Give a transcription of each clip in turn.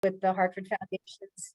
with the Hartford Foundation's.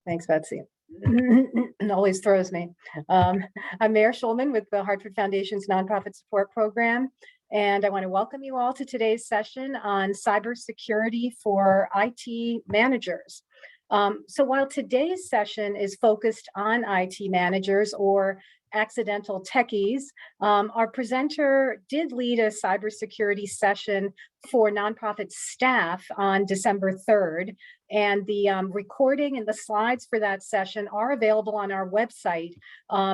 Thanks, Betsy. It always throws me. I'm Mayor Schulman with the Hartford Foundation's Nonprofit Support Program, and I want to welcome you all to today's session on cybersecurity for IT managers. So while today's session is focused on IT managers or accidental techies, our presenter did lead a cybersecurity session for nonprofit staff on December 3rd. And the recording and the slides for that session are available on our website.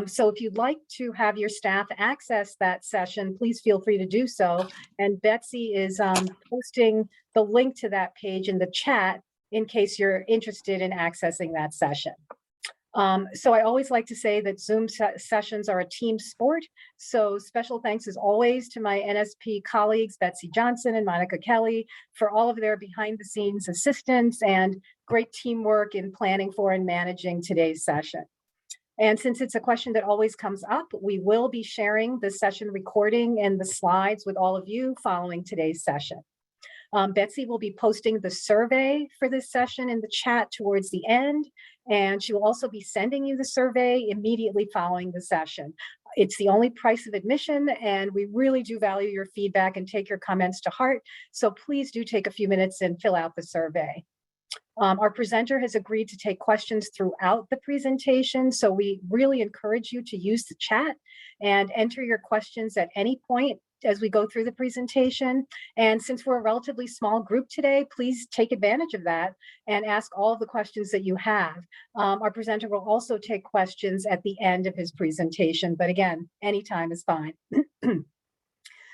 So if you'd like to have your staff access that session, please feel free to do so. And Betsy is posting the link to that page in the chat in case you're interested in accessing that session. So I always like to say that Zoom sessions are a team sport. So special thanks as always to my NSP colleagues, Betsy Johnson and Monica Kelly, for all of their behind the scenes assistance and great teamwork in planning for and managing today's session. And since it's a question that always comes up, we will be sharing the session recording and the slides with all of you following today's session. Betsy will be posting the survey for this session in the chat towards the end, and she will also be sending you the survey immediately following the session. It's the only price of admission, and we really do value your feedback and take your comments to heart. So please do take a few minutes and fill out the survey. Our presenter has agreed to take questions throughout the presentation, so we really encourage you to use the chat and enter your questions at any point as we go through the presentation. And since we're a relatively small group today, please take advantage of that and ask all of the questions that you have. Our presenter will also take questions at the end of his presentation, but again, anytime is fine.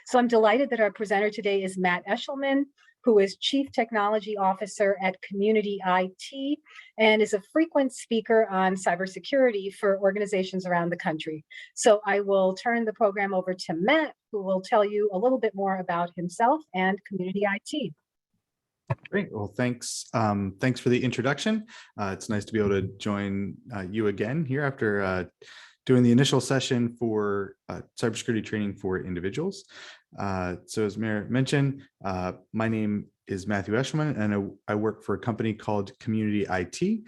So I'm delighted that our presenter today is Matt Eshelman, who is Chief Technology Officer at Community IT and is a frequent speaker on cybersecurity for organizations around the country. So I will turn the program over to Matt, who will tell you a little bit more about himself and Community IT. Great. Well, thanks. Thanks for the introduction. It's nice to be able to join you again here after doing the initial session for cybersecurity training for individuals. So as Mayor mentioned, my name is Matthew Eshelman, and I work for a company called Community IT.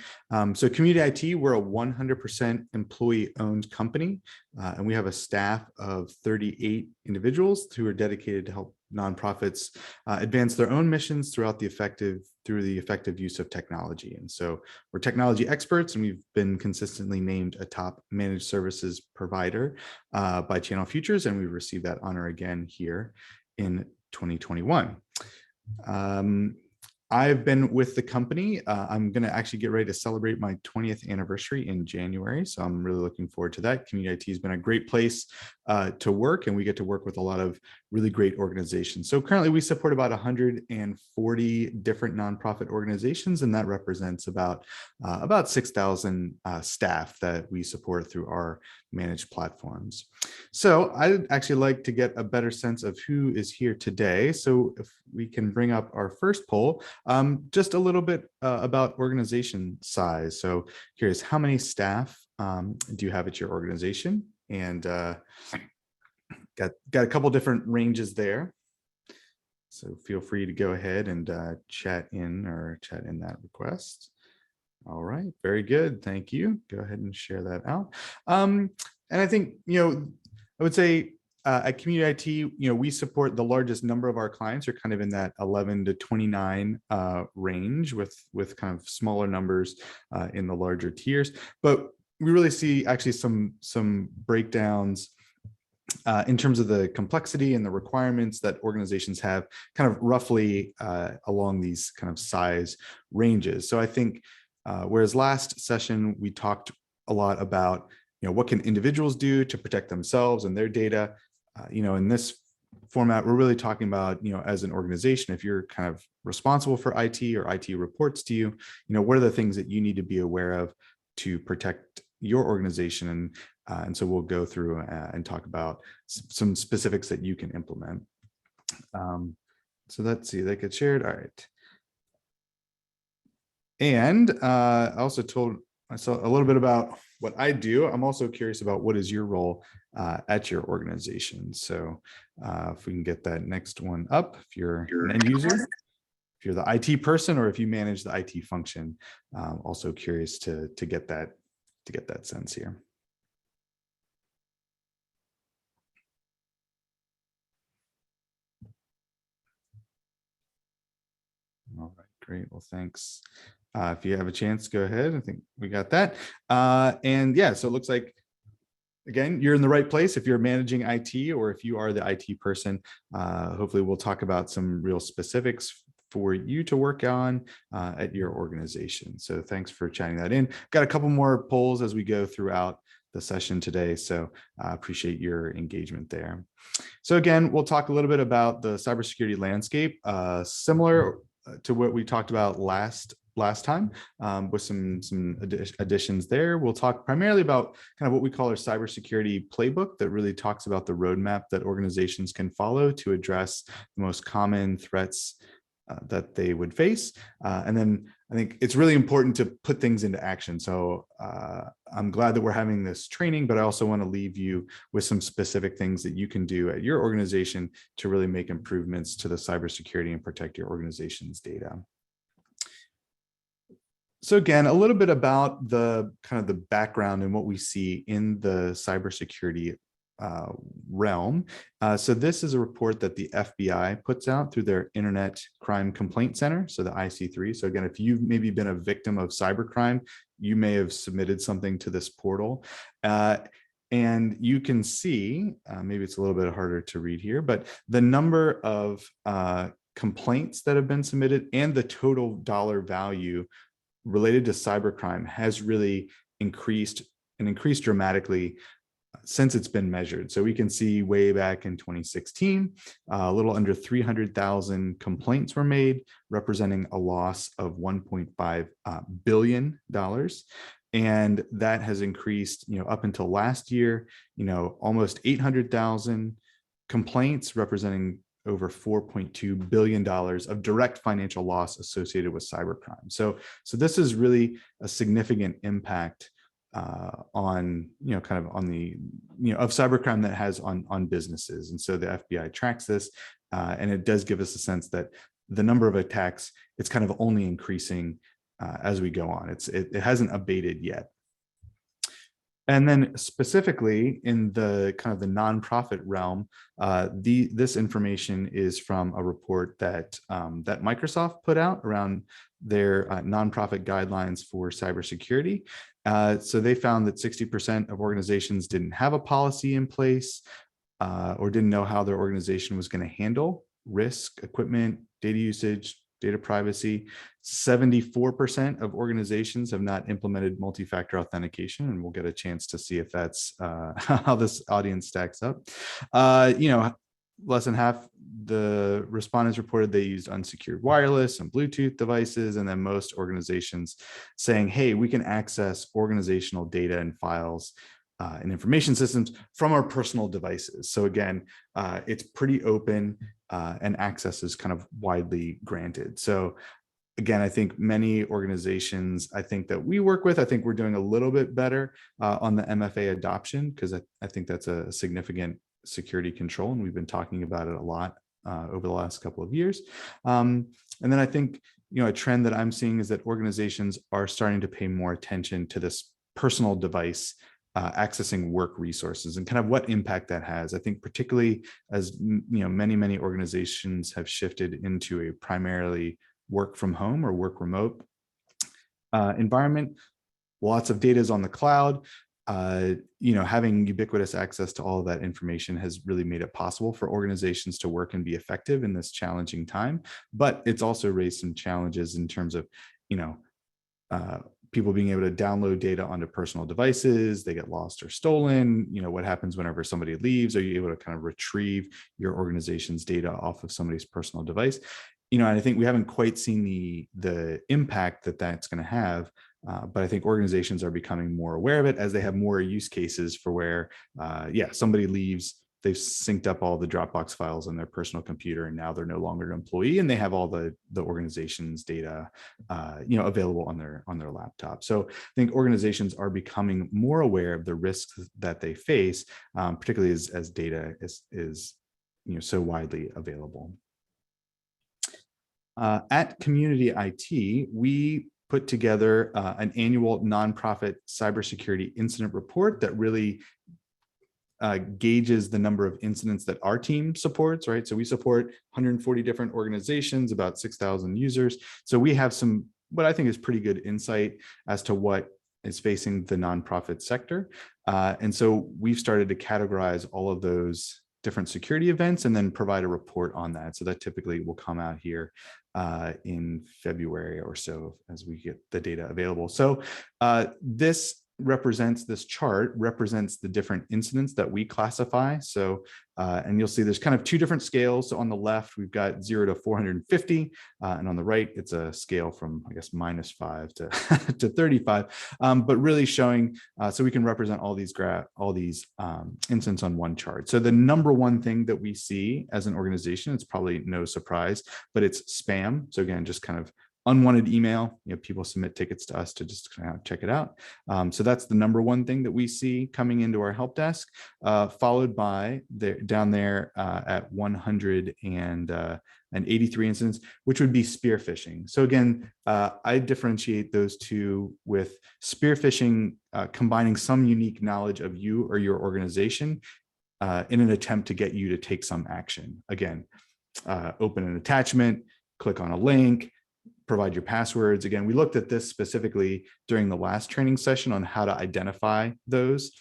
So Community IT, we're a 100% employee-owned company, and we have a staff of 38 individuals who are dedicated to help nonprofits advance their own missions through the effective use of technology. And so we're technology experts, and we've been consistently named a top managed services provider by Channel Futures, and we've received that honor again here in 2021. I've been with the company. I'm going to actually get ready to celebrate my 20th anniversary in January. So I'm really looking forward to that. Community IT has been a great place to work, and we get to work with a lot of really great organizations. So currently we support about 140 different nonprofit organizations, and that represents about 6,000 staff that we support through our managed platforms. So I'd actually like to get a better sense of who is here today. So if we can bring up our first poll, just a little bit about organization size. So curious, how many staff do you have at your organization? And got a couple different ranges there. So feel free to go ahead and chat in that request. All right, very good. Thank you. Go ahead and share that out. And I think, I would say at Community IT, we support the largest number of our clients are kind of in that 11 to 29 range with kind of smaller numbers in the larger tiers. But we really see actually some breakdowns in terms of the complexity and the requirements that organizations have kind of roughly along these kind of size ranges. So I think whereas last session, we talked a lot about, what can individuals do to protect themselves and their data? In this format, we're really talking about, as an organization, if you're kind of responsible for IT or IT reports to you, what are the things that you need to be aware of to protect your organization? And so we'll go through and talk about some specifics that you can implement. So let's see, that gets shared. All right. And I also told myself a little bit about what I do. I'm also curious about what is your role at your organization. So if we can get that next one up, if you're an end user, if you're the IT person or if you manage the IT function. Also curious to get that sense here. All right, great. Well, thanks. If you have a chance, go ahead. I think we got that. And yeah, so it looks like, again, you're in the right place if you're managing IT or if you are the IT person. Hopefully we'll talk about some real specifics for you to work on at your organization. So thanks for chatting that in. Got a couple more polls as we go throughout the session today. So I appreciate your engagement there. So again, we'll talk a little bit about the cybersecurity landscape, similar to what we talked about last time, with some additions there. We'll talk primarily about kind of what we call our cybersecurity playbook that really talks about the roadmap that organizations can follow to address the most common threats that they would face. And then I think it's really important to put things into action. So I'm glad that we're having this training, but I also want to leave you with some specific things that you can do at your organization to really make improvements to the cybersecurity and protect your organization's data. So again, a little bit about the kind of the background and what we see in the cybersecurity realm. So this is a report that the FBI puts out through their Internet Crime Complaint Center, so the IC3. So again, if you've maybe been a victim of cybercrime, you may have submitted something to this portal. And you can see, maybe it's a little bit harder to read here, but the number of complaints that have been submitted and the total dollar value related to cybercrime has really increased dramatically since it's been measured. So we can see way back in 2016, a little under 300,000 complaints were made, representing a loss of $1.5 billion. And that has increased, up until last year, almost 800,000 complaints, representing over $4.2 billion of direct financial loss associated with cybercrime. So this is really a significant impact on, kind of on the, of cybercrime that has on businesses. And so the FBI tracks this, and it does give us a sense that the number of attacks, it's kind of only increasing as we go on. It hasn't abated yet. And then specifically in the kind of the nonprofit realm, this information is from a report that that Microsoft put out around their nonprofit guidelines for cybersecurity. So they found that 60% of organizations didn't have a policy in place or didn't know how their organization was going to handle risk, equipment, data usage, data privacy. 74% of organizations have not implemented multi-factor authentication, and we'll get a chance to see if that's how this audience stacks up. Less than half the respondents reported they used unsecured wireless and Bluetooth devices, and then most organizations saying, hey, we can access organizational data and files and information systems from our personal devices. So again, it's pretty open and access is kind of widely granted. So again, I think many organizations, I think that we work with, I think we're doing a little bit better on the MFA adoption, because I think that's a significant security control, and we've been talking about it a lot over the last couple of years. And then I think, a trend that I'm seeing is that organizations are starting to pay more attention to this personal device accessing work resources and kind of what impact that has. I think particularly as many organizations have shifted into a primarily work from home or work remote environment. Lots of data is on the cloud. Having ubiquitous access to all of that information has really made it possible for organizations to work and be effective in this challenging time. But it's also raised some challenges in terms of, people being able to download data onto personal devices, they get lost or stolen. What happens whenever somebody leaves? Are you able to kind of retrieve your organization's data off of somebody's personal device? And I think we haven't quite seen the impact that that's going to have. But I think organizations are becoming more aware of it as they have more use cases for where, somebody leaves, they've synced up all the Dropbox files on their personal computer, and now they're no longer an employee, and they have all the organization's data, available on their laptop. So I think organizations are becoming more aware of the risks that they face, particularly as data is so widely available. At Community IT, we put together an annual nonprofit cybersecurity incident report that really gauges the number of incidents that our team supports, right? So we support 140 different organizations, about 6,000 users. So we have some, what I think is pretty good insight as to what is facing the nonprofit sector. And so we've started to categorize all of those different security events and then provide a report on that. So that typically will come out here in February or so as we get the data available. So this chart represents the different incidents that we classify. So, and you'll see there's kind of two different scales. So on the left, we've got 0 to 450, and on the right, it's a scale from, I guess, -5 to, to 35, but really showing, so we can represent all these incidents on one chart. So the number one thing that we see as an organization, it's probably no surprise, but it's spam. So again, just kind of unwanted email, people submit tickets to us to just kind of check it out. So that's the number one thing that we see coming into our help desk, followed by down there at 183 incidents, which would be spear phishing. So again, I differentiate those two with spear phishing, combining some unique knowledge of you or your organization in an attempt to get you to take some action. Again, open an attachment, click on a link, provide your passwords. Again, we looked at this specifically during the last training session on how to identify those,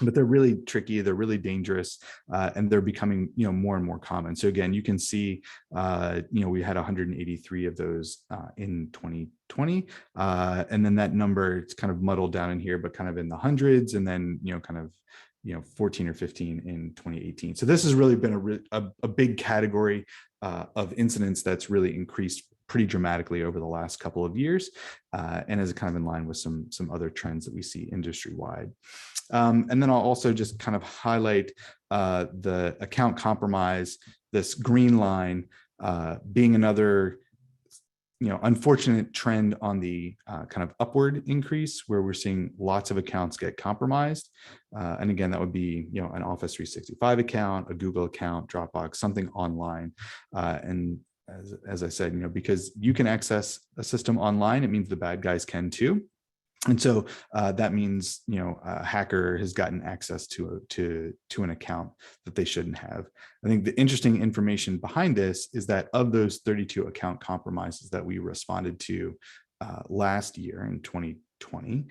but they're really tricky, they're really dangerous, and they're becoming more and more common. So again, you can see we had 183 of those in 2020, and then that number, it's kind of muddled down in here, but kind of in the hundreds, and then kind of 14 or 15 in 2018. So this has really been a big category of incidents that's really increased pretty dramatically over the last couple of years, and is kind of in line with some other trends that we see industry-wide. And then I'll also just kind of highlight the account compromise, this green line being another unfortunate trend on the kind of upward increase, where we're seeing lots of accounts get compromised. And again, that would be an Office 365 account, a Google account, Dropbox, something online. And as I said, because you can access a system online, it means the bad guys can too. And so that means, a hacker has gotten access to an account that they shouldn't have. I think the interesting information behind this is that of those 32 account compromises that we responded to last year in 2020,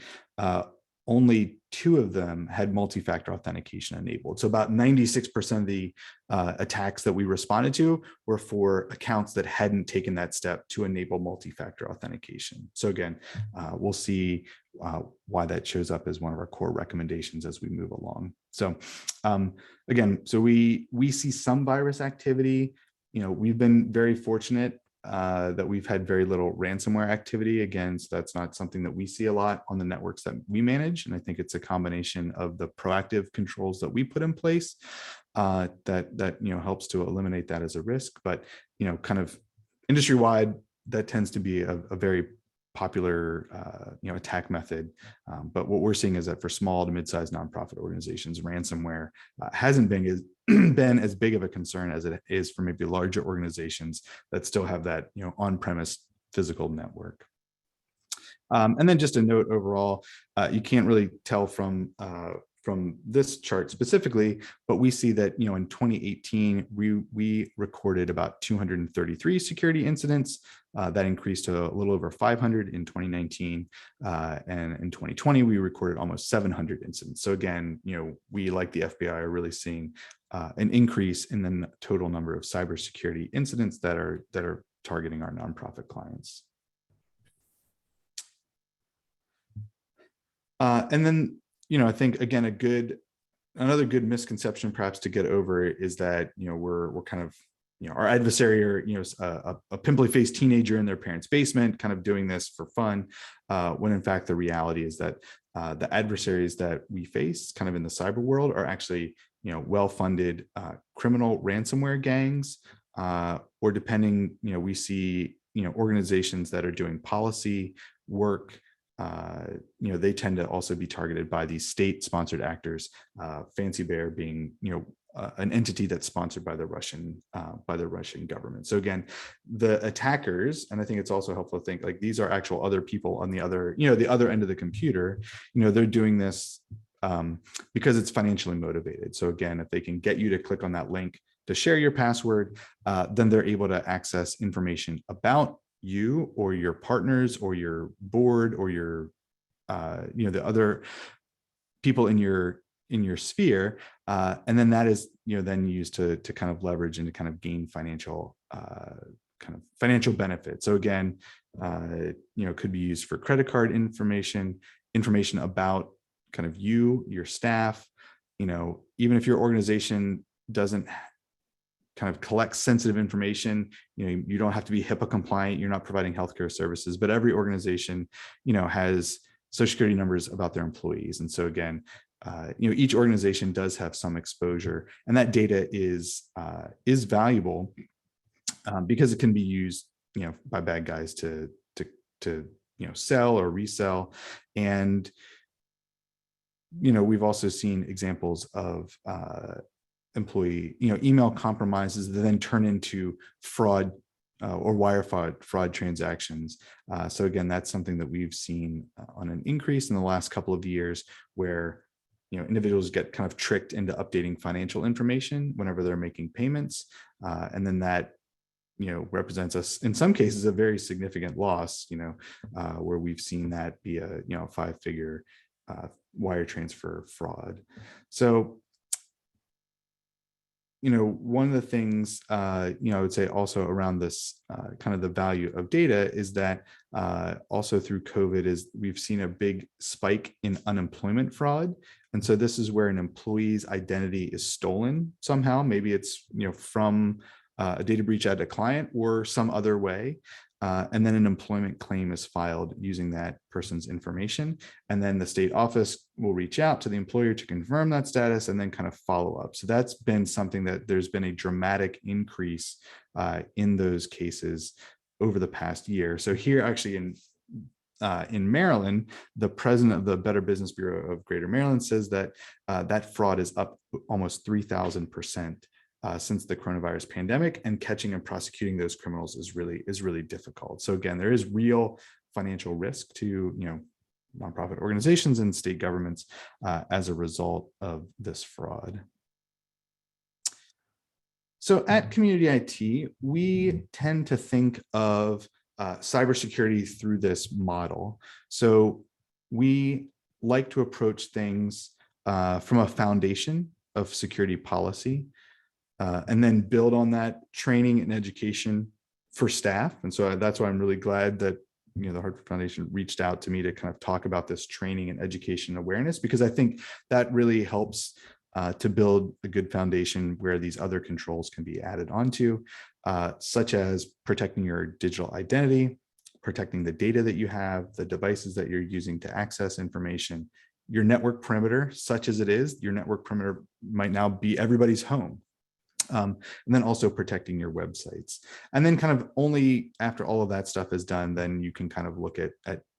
only 2 of them had multi-factor authentication enabled. So about 96% of the attacks that we responded to were for accounts that hadn't taken that step to enable multi-factor authentication. So again, we'll see why that shows up as one of our core recommendations as we move along. So again, so we see some virus activity. We've been very fortunate that we've had very little ransomware activity. Again, so that's not something that we see a lot on the networks that we manage. And I think it's a combination of the proactive controls that we put in place that helps to eliminate that as a risk. But kind of industry-wide, that tends to be a very popular attack method. But what we're seeing is that for small to mid-sized nonprofit organizations, ransomware hasn't been as big of a concern as it is for maybe larger organizations that still have that on-premise physical network. And then just a note overall, you can't really tell from this chart specifically, but we see that in 2018 we recorded about 233 security incidents. That increased to a little over 500 in 2019, and in 2020 we recorded almost 700 incidents. So again, we, like the FBI, are really seeing an increase in the total number of cybersecurity incidents that are targeting our nonprofit clients. And then I think, again, another good misconception perhaps to get over is that we're kind of our adversary, or a pimply faced teenager in their parents' basement kind of doing this for fun, when in fact the reality is that the adversaries that we face kind of in the cyber world are actually well-funded criminal ransomware gangs, or depending, we see organizations that are doing policy work. They tend to also be targeted by these state-sponsored actors, Fancy Bear being an entity that's sponsored by the Russian government. So again, the attackers, and I think it's also helpful to think like these are actual other people on the other, the other end of the computer. They're doing this because it's financially motivated. So again, if they can get you to click on that link to share your password, then they're able to access information about you or your partners or your board or your the other people in your sphere, and then that is then used to kind of leverage and to kind of gain financial benefit. So again, could be used for credit card information about kind of your staff. Even if your organization doesn't kind of collect sensitive information, you don't have to be HIPAA compliant, you're not providing healthcare services, but every organization has social security numbers about their employees. And so again, each organization does have some exposure, and that data is valuable because it can be used by bad guys to sell or resell. And we've also seen examples of employee email compromises that then turn into fraud or wire fraud transactions. So again, that's something that we've seen on an increase in the last couple of years, where individuals get kind of tricked into updating financial information whenever they're making payments, and then that represents us in some cases a very significant loss. Where we've seen that be a 5-figure wire transfer fraud. So one of the things, I would say also around this kind of the value of data is that also through COVID is we've seen a big spike in unemployment fraud. And so this is where an employee's identity is stolen somehow. Maybe it's, from a data breach at a client or some other way. And then an employment claim is filed using that person's information. And then the state office will reach out to the employer to confirm that status and then kind of follow up. So that's been something that there's been a dramatic increase in those cases over the past year. So here actually in Maryland, the president of the Better Business Bureau of Greater Maryland says that that fraud is up almost 3,000%. Since the coronavirus pandemic, and catching and prosecuting those criminals is really difficult. So again, there is real financial risk to nonprofit organizations and state governments as a result of this fraud. So at Community IT, we tend to think of cybersecurity through this model. So we like to approach things from a foundation of security policy, and then build on that training and education for staff. And so that's why I'm really glad that the Hartford Foundation reached out to me to kind of talk about this training and education awareness, because I think that really helps to build a good foundation where these other controls can be added onto, such as protecting your digital identity, protecting the data that you have, the devices that you're using to access information, your network perimeter, such as it is. Your network perimeter might now be everybody's home. And then also protecting your websites. And then kind of only after all of that stuff is done, then you can kind of look at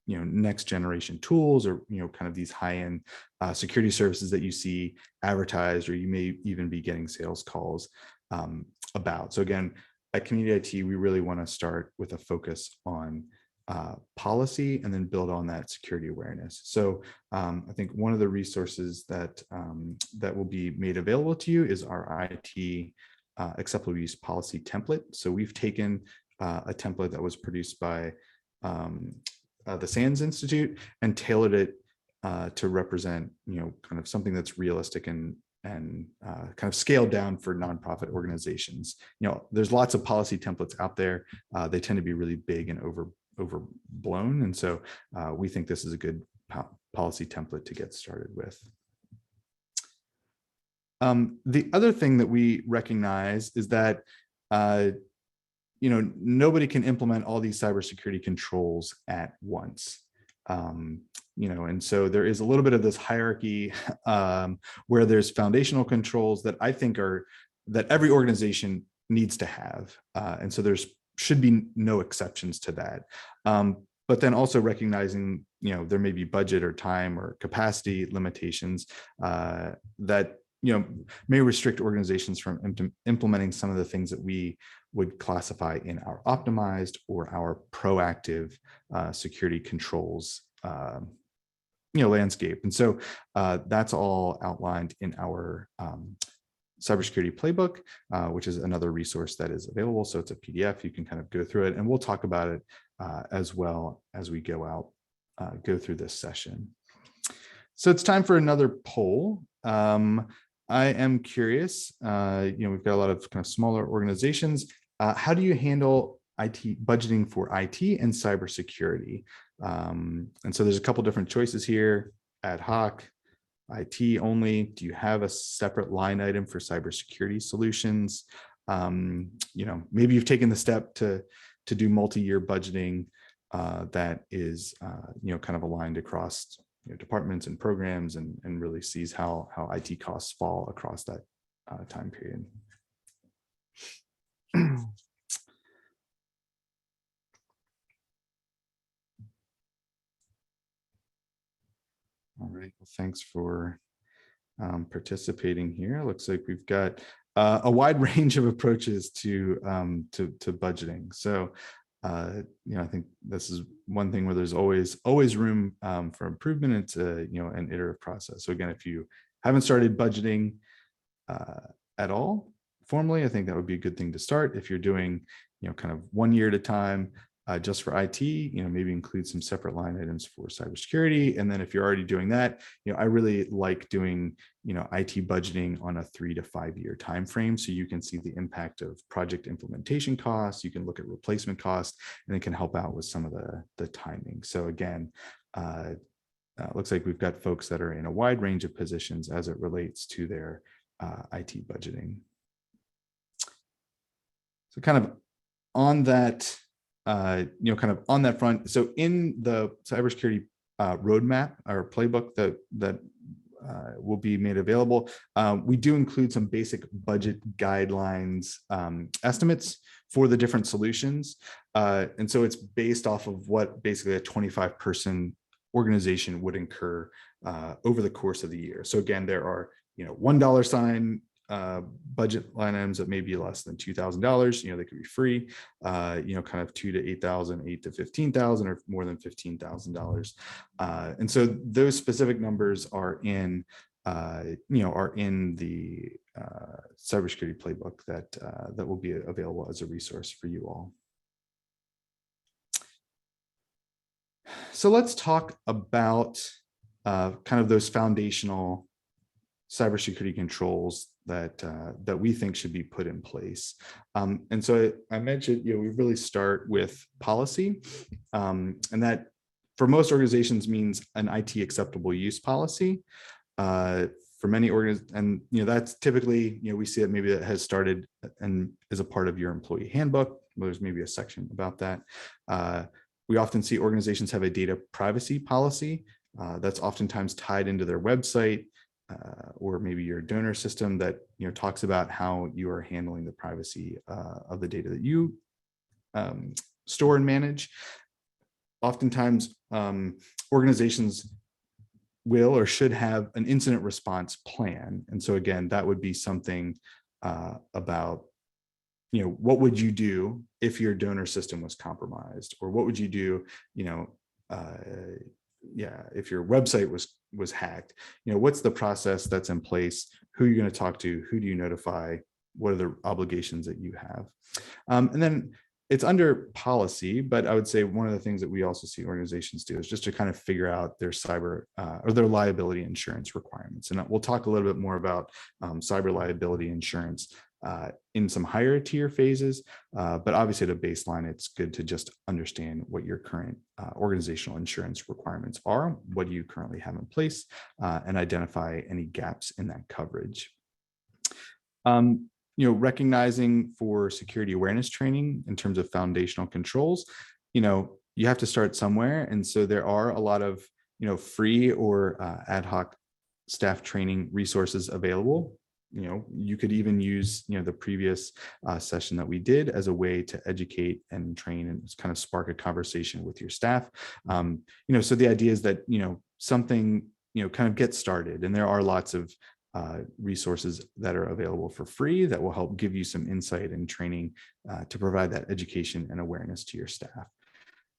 next generation tools, or kind of these high-end security services that you see advertised, or you may even be getting sales calls about. So again, at Community IT, we really want to start with a focus on policy and then build on that security awareness. So I think one of the resources that will be made available to you is our IT acceptable use policy template. So we've taken a template that was produced by the SANS Institute and tailored it to represent kind of something that's realistic and kind of scaled down for nonprofit organizations. There's lots of policy templates out there. They tend to be really big and overblown. And so we think this is a good policy template to get started with. The other thing that we recognize is that nobody can implement all these cybersecurity controls at once. And so there is a little bit of this hierarchy where there's foundational controls that I think that every organization needs to have. And so there's should be no exceptions to that. But then also recognizing, there may be budget or time or capacity limitations that may restrict organizations from implementing some of the things that we would classify in our optimized or our proactive security controls landscape. And so that's all outlined in our cybersecurity playbook, which is another resource that is available. So it's a PDF. You can kind of go through it, and we'll talk about it as well as we go through this session. So it's time for another poll. I am curious, we've got a lot of kind of smaller organizations. How do you handle IT budgeting for IT and cybersecurity? And so there's a couple different choices here: ad hoc, IT only. Do you have a separate line item for cybersecurity solutions? Maybe you've taken the step to do multi-year budgeting that is kind of aligned across departments and programs, and really sees how IT costs fall across that time period. All right, well, thanks for participating here. Looks like we've got a wide range of approaches to budgeting. So I think this is one thing where there's always room for improvement. It's an iterative process. So again, if you haven't started budgeting at all formally, I think that would be a good thing to start. If you're doing kind of 1 year at a time, just for IT, maybe include some separate line items for cybersecurity. And then if you're already doing that, I really like doing, IT budgeting on a 3 to 5 year time frame. So you can see the impact of project implementation costs. You can look at replacement costs, and it can help out with some of the timing. So again, looks like we've got folks that are in a wide range of positions as it relates to their IT budgeting. So kind of on that, kind of on that front. So in the cybersecurity roadmap or playbook that will be made available, we do include some basic budget guidelines, estimates for the different solutions. And so it's based off of what basically a 25-person organization would incur over the course of the year. So again, there are $1 sign budget line items that may be less than $2,000. They could be free, kind of $2,000 to $8,000, $8,000 to $15,000, or more than $15,000. And so those specific numbers are in the cybersecurity playbook that will be available as a resource for you all. So let's talk about kind of those foundational cybersecurity controls that we think should be put in place. And so I mentioned, we really start with policy, and that for most organizations means an IT acceptable use policy. For many organizations, and that's typically, we see it maybe that has started and is a part of your employee handbook. There's maybe a section about that. We often see organizations have a data privacy policy that's oftentimes tied into their website, or maybe your donor system that talks about how you are handling the privacy of the data that you store and manage. Oftentimes, organizations will or should have an incident response plan, and so again, that would be something about what would you do if your donor system was compromised, or what would you do if your website was hacked. What's the process that's in place? Who are you going to talk to? Who do you notify? What are the obligations that you have? And then it's under policy, but I would say one of the things that we also see organizations do is just to kind of figure out their cyber or their liability insurance requirements. And we'll talk a little bit more about cyber liability insurance in some higher tier phases, but obviously at a baseline, it's good to just understand what your current organizational insurance requirements are, what you currently have in place, and identify any gaps in that coverage. Recognizing for security awareness training in terms of foundational controls, you have to start somewhere. And so there are a lot of, free or ad hoc staff training resources available. You could even use, the previous session that we did as a way to educate and train and kind of spark a conversation with your staff. So the idea is that, something, kind of gets started, and there are lots of resources that are available for free that will help give you some insight and training to provide that education and awareness to your staff.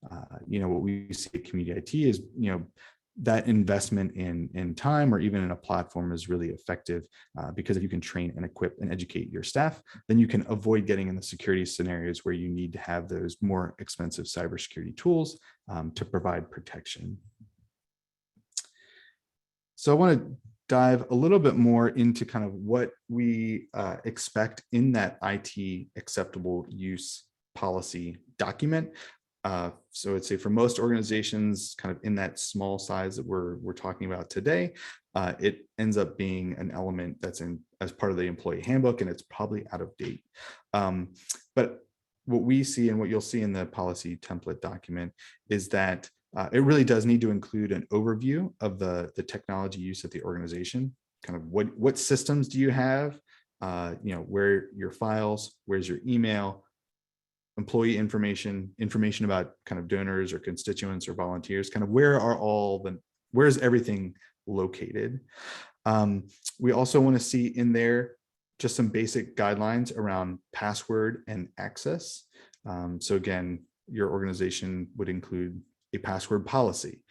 What we see at Community IT is, that investment in time or even in a platform is really effective because if you can train and equip and educate your staff, then you can avoid getting in the security scenarios where you need to have those more expensive cybersecurity tools to provide protection. So I want to dive a little bit more into kind of what we expect in that IT acceptable use policy document. So I'd say for most organizations kind of in that small size that we're talking about today, it ends up being an element that's in as part of the employee handbook, and it's probably out of date. But what we see and what you'll see in the policy template document is that it really does need to include an overview of the technology use at the organization. Kind of what systems do you have? Where your files, where's your email, employee information about kind of donors or constituents or volunteers, kind of where's everything located. We also want to see in there just some basic guidelines around password and access. So again, your organization would include a password policy.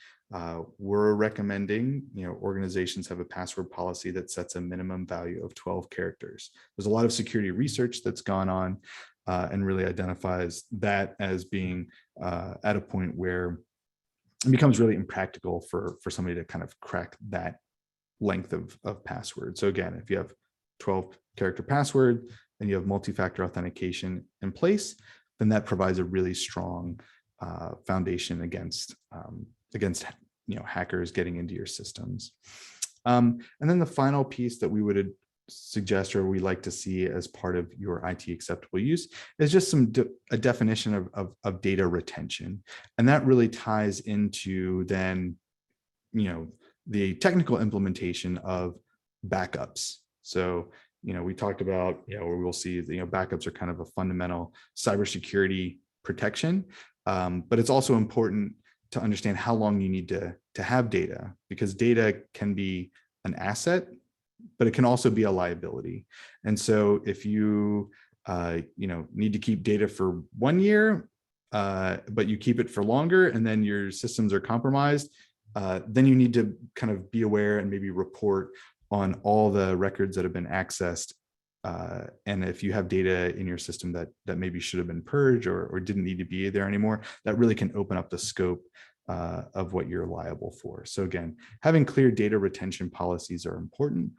We're recommending, organizations have a password policy that sets a minimum value of 12 characters. There's a lot of security research that's gone on and really identifies that as being at a point where it becomes really impractical for somebody to kind of crack that length of password. So again, if you have 12-character password and you have multi-factor authentication in place, then that provides a really strong foundation against hackers getting into your systems. And then the final piece that we would suggest or we like to see as part of your IT acceptable use is just a definition of data retention. And that really ties into then, the technical implementation of backups. So, we talked about, where we'll see, backups are kind of a fundamental cybersecurity protection, but it's also important to understand how long you need to have data, because data can be an asset, but it can also be a liability. And so if you, need to keep data for 1 year, but you keep it for longer and then your systems are compromised, then you need to kind of be aware and maybe report on all the records that have been accessed. And if you have data in your system that maybe should have been purged or didn't need to be there anymore, that really can open up the scope of what you're liable for. So again, having clear data retention policies are important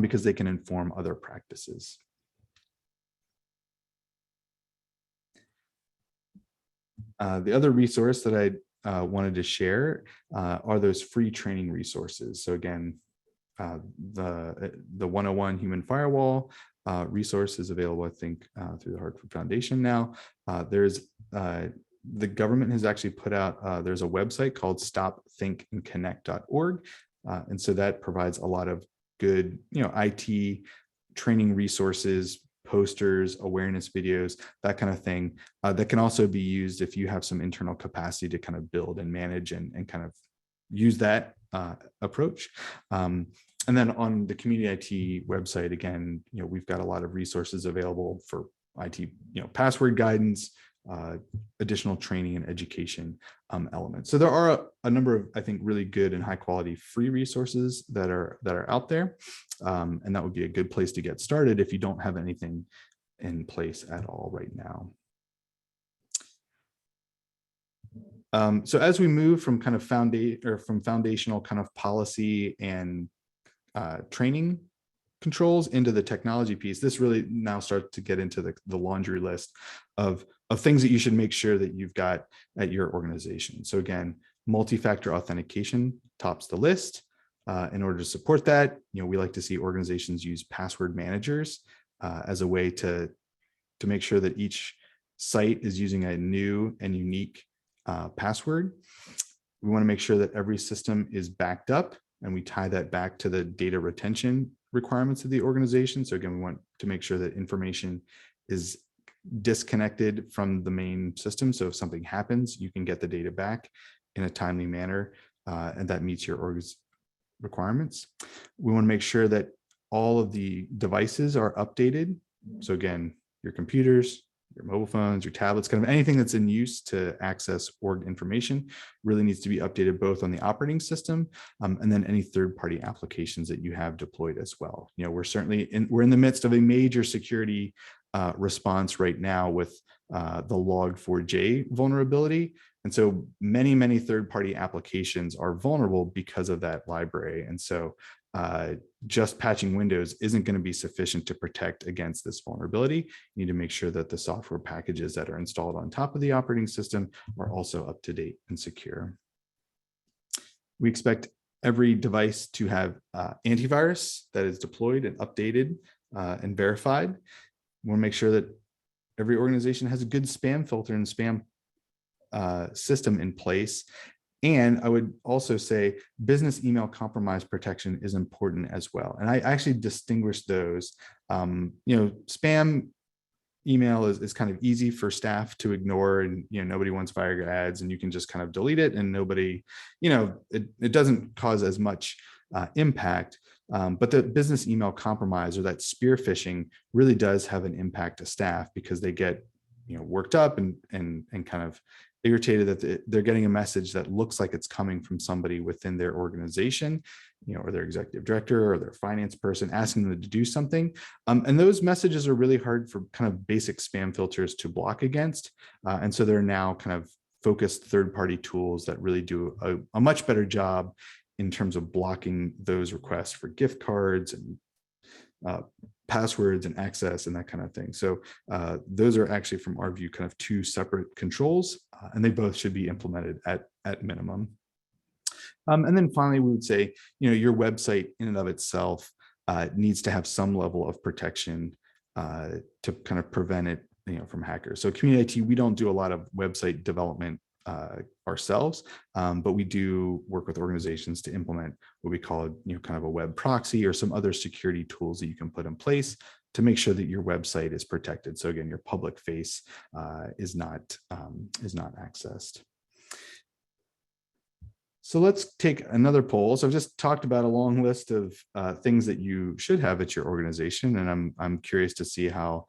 because they can inform other practices. The other resource that I wanted to share are those free training resources. So again, the 101 Human Firewall resource is available, I think, through the Hartford Foundation now. The government has actually put out, there's a website called stopthinkandconnect.org. And so that provides a lot of good, IT training resources, posters, awareness videos, that kind of thing, that can also be used if you have some internal capacity to kind of build and manage and kind of use that approach. And then on the Community IT website, again, we've got a lot of resources available for IT, password guidance, additional training and education elements. So there are a number of, I think, really good and high quality free resources that are out there. And that would be a good place to get started if you don't have anything in place at all right now. So as we move from kind of foundational kind of policy and training controls into the technology piece, this really now starts to get into the laundry list of things that you should make sure that you've got at your organization. So again, multi-factor authentication tops the list. In order to support that, we like to see organizations use password managers as a way to make sure that each site is using a new and unique password. We want to make sure that every system is backed up, and we tie that back to the data retention requirements of the organization. So again, we want to make sure that information is disconnected from the main system. So if something happens, you can get the data back in a timely manner, and that meets your org's requirements. We want to make sure that all of the devices are updated. So again, your computers, your mobile phones, your tablets, kind of anything that's in use to access org information really needs to be updated both on the operating system and then any third-party applications that you have deployed as well. We're in the midst of a major security response right now with the Log4j vulnerability. And so many third-party applications are vulnerable because of that library. And so just patching Windows isn't going to be sufficient to protect against this vulnerability. You need to make sure that the software packages that are installed on top of the operating system are also up to date and secure. We expect every device to have antivirus that is deployed and updated and verified. We want to make sure that every organization has a good spam filter and spam system in place. And I would also say business email compromise protection is important as well. And I actually distinguish those. Spam email is kind of easy for staff to ignore, and nobody wants Viagra ads, and you can just kind of delete it, and nobody, it doesn't cause as much impact. But the business email compromise, or that spear phishing, really does have an impact to staff because they get worked up and kind of irritated that they're getting a message that looks like it's coming from somebody within their organization, or their executive director or their finance person asking them to do something. And those messages are really hard for kind of basic spam filters to block against. And so there are now kind of focused third-party tools that really do a much better job in terms of blocking those requests for gift cards and passwords and access and that kind of thing. So those are actually, from our view, kind of two separate controls, and they both should be implemented at minimum. And then finally, we would say, your website in and of itself needs to have some level of protection to kind of prevent it, from hackers. So Community IT, we don't do a lot of website development ourselves, but we do work with organizations to implement what we call, kind of a web proxy or some other security tools that you can put in place to make sure that your website is protected. So again, your public face is not accessed. So let's take another poll. So I've just talked about a long list of things that you should have at your organization, and I'm curious to see how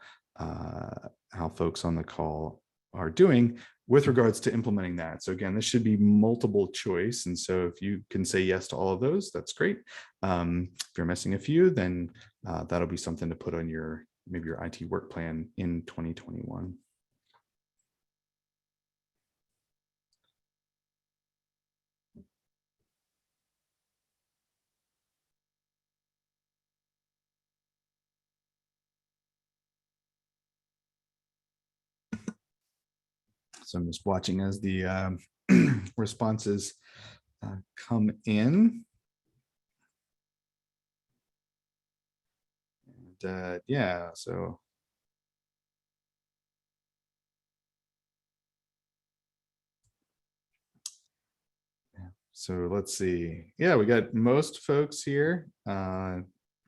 folks on the call are doing with regards to implementing that. So again, this should be multiple choice. And so if you can say yes to all of those, that's great. If you're missing a few, then that'll be something to put on maybe your IT work plan in 2021. So I'm just watching as the responses come in. And yeah, so. So let's see. Yeah, we got most folks here.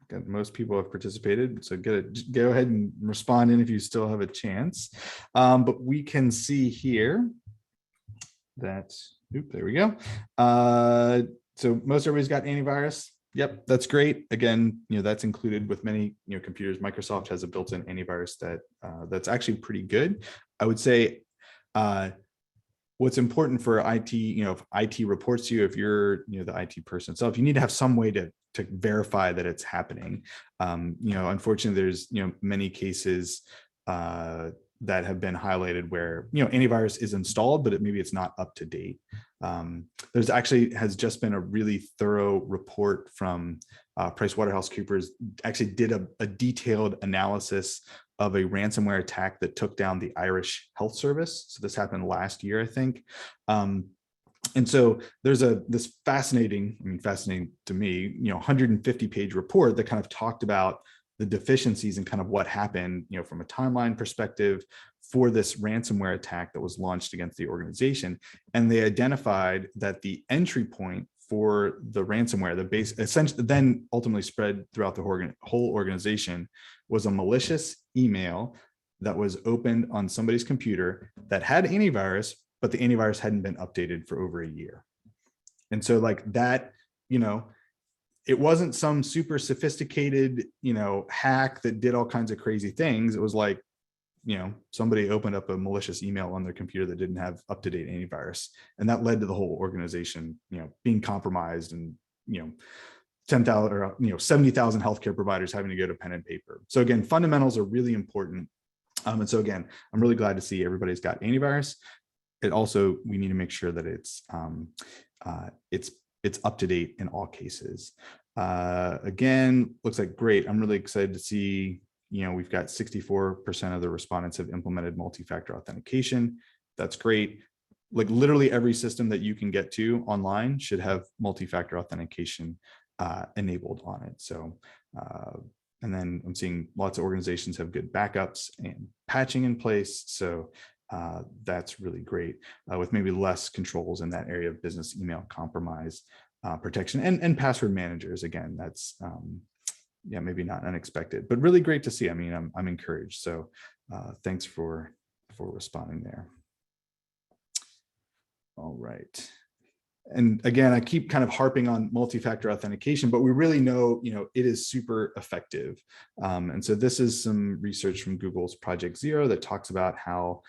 Got most people have participated. So go ahead and respond in if you still have a chance. But we can see here that, there we go. So most everybody's got antivirus. Yep, that's great. Again, that's included with many computers. Microsoft has a built-in antivirus that's actually pretty good. I would say what's important for IT, if IT reports to you, if you're the IT person itself, you need to have some way to verify that it's happening. Unfortunately, there's many cases that have been highlighted where antivirus is installed, but maybe it's not up to date. There's actually has just been a really thorough report from PricewaterhouseCoopers. Actually did a detailed analysis of a ransomware attack that took down the Irish Health Service. So this happened last year, I think. And so there's this fascinating to me, 150-page report that kind of talked about the deficiencies and kind of what happened, from a timeline perspective for this ransomware attack that was launched against the organization. And they identified that the entry point for the ransomware, the base, essentially then ultimately spread throughout the whole organization, was a malicious email that was opened on somebody's computer that had antivirus, but the antivirus hadn't been updated for over a year. And so like that, it wasn't some super sophisticated, hack that did all kinds of crazy things. It was like, somebody opened up a malicious email on their computer that didn't have up-to-date antivirus. And that led to the whole organization, being compromised, and, 10,000 or, 70,000 healthcare providers having to go to pen and paper. So again, fundamentals are really important. And so again, I'm really glad to see everybody's got antivirus. It also, we need to make sure that it's up to date in all cases. Again, looks like great. I'm really excited to see, we've got 64% of the respondents have implemented multi-factor authentication. That's great. Like literally every system that you can get to online should have multi-factor authentication enabled on it. So, and then I'm seeing lots of organizations have good backups and patching in place. So that's really great, with maybe less controls in that area of business email compromise protection and password managers. Again, that's yeah, maybe not unexpected, but really great to see. I mean, I'm encouraged. So thanks for responding there. All right. And again, I keep kind of harping on multi-factor authentication, but we really know, it is super effective. And so this is some research from Google's Project Zero that talks about how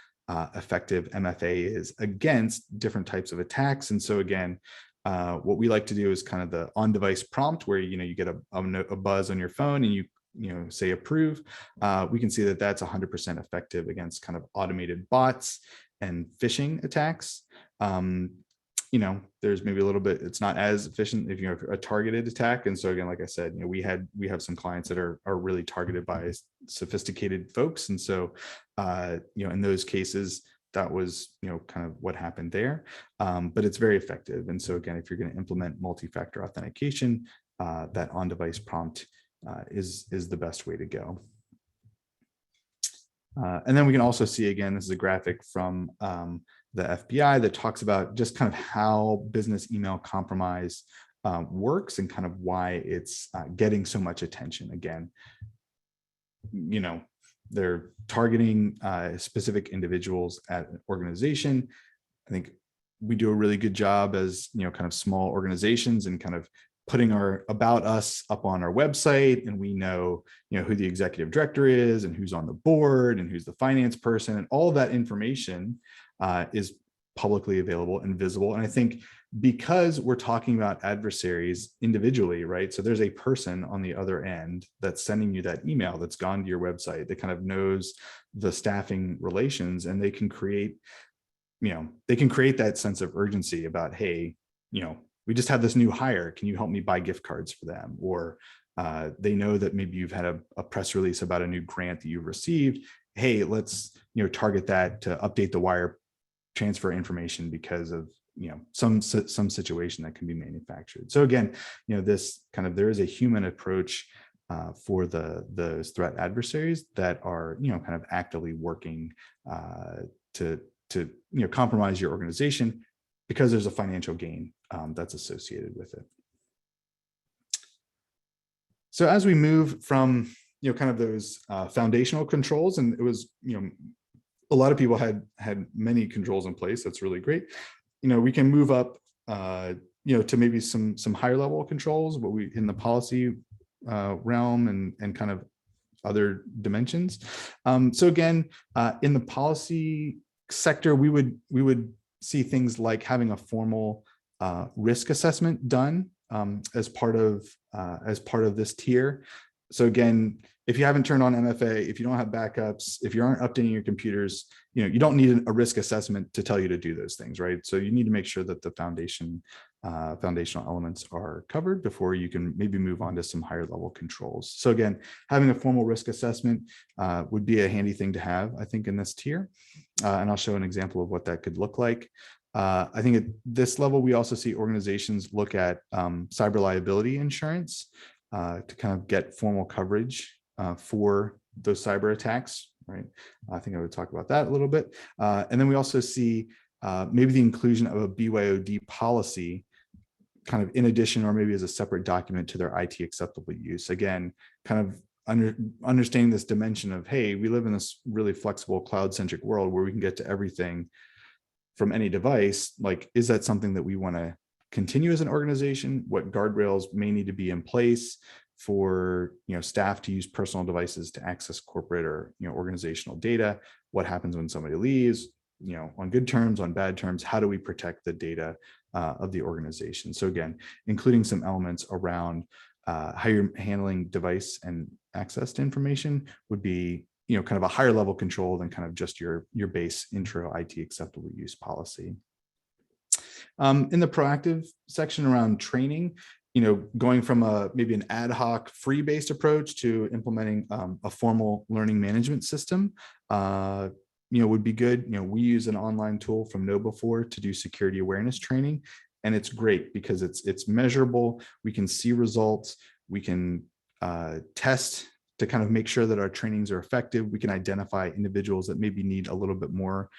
effective MFA is against different types of attacks. And so again, what we like to do is kind of the on-device prompt where, you get a buzz on your phone and you say approve. We can see that that's 100% effective against kind of automated bots and phishing attacks. There's maybe a little bit, it's not as efficient if you have a targeted attack. And so again, like I said, we have some clients that are really targeted by sophisticated folks. And so, in those cases, that was, kind of what happened there. But it's very effective. And so again, if you're going to implement multi-factor authentication, that on-device prompt is the best way to go. And then we can also see, again, this is a graphic from the FBI that talks about just kind of how business email compromise works and kind of why it's getting so much attention. Again, they're targeting specific individuals at an organization. I think we do a really good job as, kind of small organizations and kind of putting our about us up on our website, and we know, who the executive director is and who's on the board and who's the finance person, and all of that information is publicly available and visible. And I think because we're talking about adversaries individually, right? So there's a person on the other end that's sending you that email that's gone to your website that kind of knows the staffing relations, and they can create, that sense of urgency about, hey, we just had this new hire. Can you help me buy gift cards for them? Or they know that maybe you've had a press release about a new grant that you've received. Hey, let's target that to update the wire transfer information because of some situation that can be manufactured. So again, this kind of, there is a human approach for those threat adversaries that are kind of actively working to compromise your organization because there's a financial gain that's associated with it. So as we move from kind of those foundational controls, and it was a lot of people had many controls in place. That's really great. We can move up to maybe some higher level controls, what we in the policy realm and kind of other dimensions. So again, in the policy sector, we would see things like having a formal risk assessment done as part of this tier. So again, if you haven't turned on MFA, if you don't have backups, if you aren't updating your computers, you don't need a risk assessment to tell you to do those things, right? So you need to make sure that the foundational elements are covered before you can maybe move on to some higher level controls. So again, having a formal risk assessment would be a handy thing to have, I think, in this tier. And I'll show an example of what that could look like. I think at this level, we also see organizations look at cyber liability insurance to kind of get formal coverage for those cyber attacks, right? I think I would talk about that a little bit. And then we also see maybe the inclusion of a BYOD policy kind of in addition, or maybe as a separate document to their IT acceptable use. Again, kind of understanding this dimension of, hey, we live in this really flexible cloud-centric world where we can get to everything from any device. Like, is that something that we want to continue as an organization, what guardrails may need to be in place for staff to use personal devices to access corporate or organizational data, what happens when somebody leaves, on good terms, on bad terms, how do we protect the data of the organization? So again, including some elements around how you're handling device and access to information would be kind of a higher level control than kind of just your base intro IT acceptable use policy. In the proactive section around training, going from maybe an ad hoc free-based approach to implementing a formal learning management system, would be good. We use an online tool from KnowBe4 to do security awareness training, and it's great because it's measurable. We can see results. We can test to kind of make sure that our trainings are effective. We can identify individuals that maybe need a little bit more,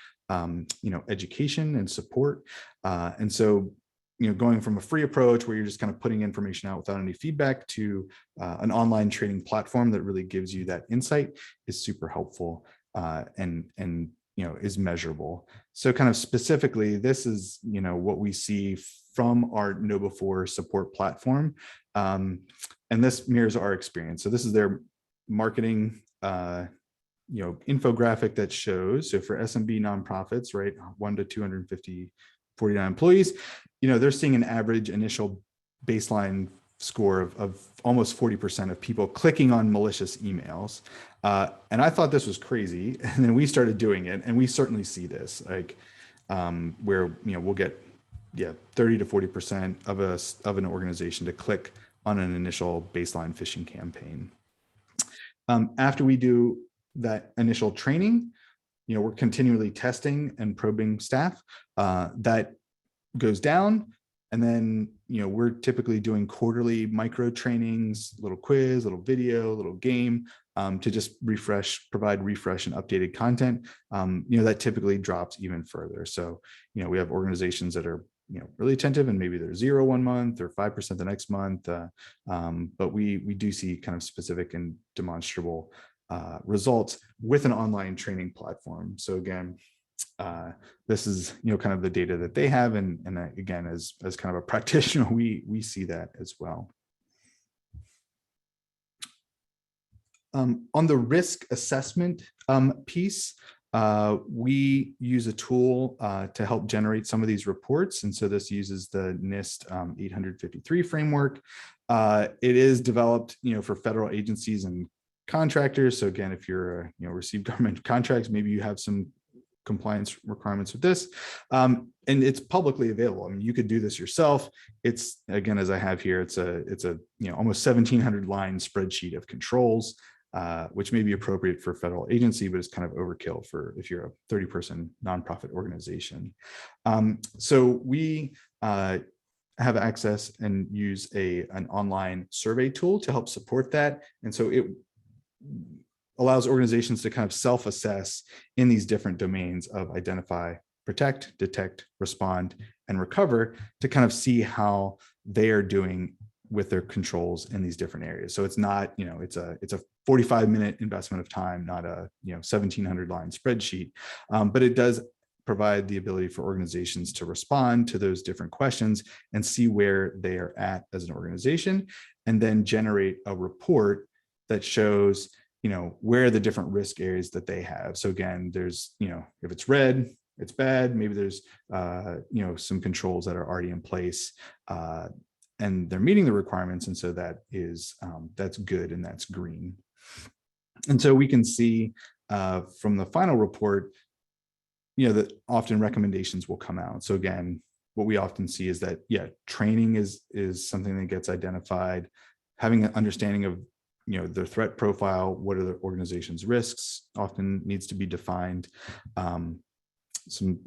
education and support. And so, going from a free approach where you're just kind of putting information out without any feedback to an online training platform that really gives you that insight is super helpful and is measurable. So kind of specifically, this is, what we see from our KnowBe4 support platform. And this mirrors our experience. So this is their marketing infographic that shows, so for SMB nonprofits, right, 1 to 249 employees, they're seeing an average initial baseline score of almost 40% of people clicking on malicious emails. And I thought this was crazy. And then we started doing it, and we certainly see this, like where, we'll get 30 to 40% of an organization to click on an initial baseline phishing campaign. After we do that initial training, we're continually testing and probing staff. That goes down, and then we're typically doing quarterly micro trainings, little quiz, little video, little game, to just provide refresh and updated content. That typically drops even further. So we have organizations that are really attentive, and maybe they're 0 1 month or 5% the next month, but we do see kind of specific and demonstrable results with an online training platform. So again, this is kind of the data that they have, and again, as kind of a practitioner, we see that as well. On the risk assessment piece, we use a tool to help generate some of these reports, and so this uses the NIST 853 framework. It is developed for federal agencies and contractors. So again, if you're receive government contracts, maybe you have some compliance requirements with this, and it's publicly available. I mean, you could do this yourself. It's, again, as I have here, it's a almost 1,700 line spreadsheet of controls, which may be appropriate for a federal agency, but it's kind of overkill for if you're a 30-person nonprofit organization. So we have access and use an online survey tool to help support that. And so it allows organizations to kind of self-assess in these different domains of identify, protect, detect, respond, and recover, to kind of see how they are doing with their controls in these different areas. So it's not, it's a 45-minute investment of time, not a 1,700 line spreadsheet, but it does provide the ability for organizations to respond to those different questions and see where they are at as an organization, and then generate a report that shows where are the different risk areas that they have. So again, there's if it's red, it's bad. Maybe there's some controls that are already in place, and they're meeting the requirements, and so that is that's good, and that's green. And so we can see from the final report, that often recommendations will come out. So again, what we often see is that training is something that gets identified, having an understanding of their threat profile, what are the organization's risks, often needs to be defined. Some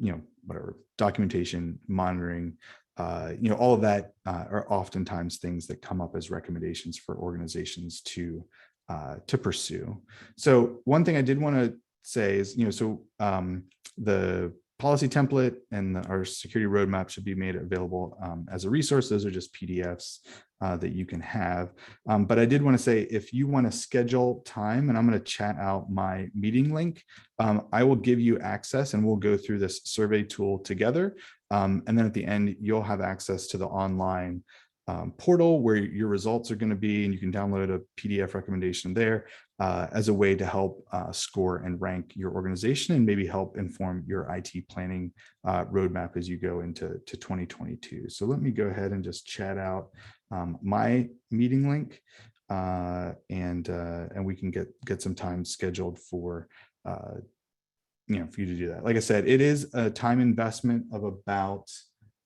whatever documentation, monitoring, all of that are oftentimes things that come up as recommendations for organizations to pursue. So one thing I did want to say is, the policy template and our security roadmap should be made available as a resource. Those are just PDFs that you can have. But I did want to say, if you want to schedule time, and I'm going to chat out my meeting link, I will give you access, and we'll go through this survey tool together. And then at the end, you'll have access to the online portal where your results are going to be, and you can download a PDF recommendation there as a way to help score and rank your organization and maybe help inform your IT planning roadmap as you go into 2022. So let me go ahead and just chat out my meeting link, and we can get some time scheduled for for you to do that. Like I said, it is a time investment of about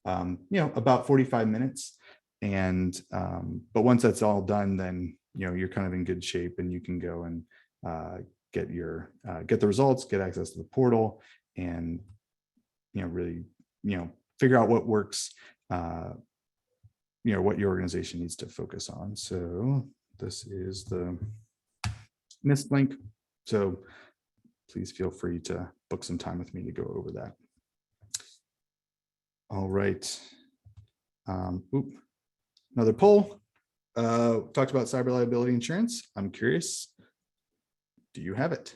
about 45 minutes. And but once that's all done, then you're kind of in good shape, and you can go and get the results, get access to the portal, and really figure out what works, what your organization needs to focus on. So this is the NIST link. So please feel free to book some time with me to go over that. All right. Another poll. Talked about cyber liability insurance. I'm curious, do you have it?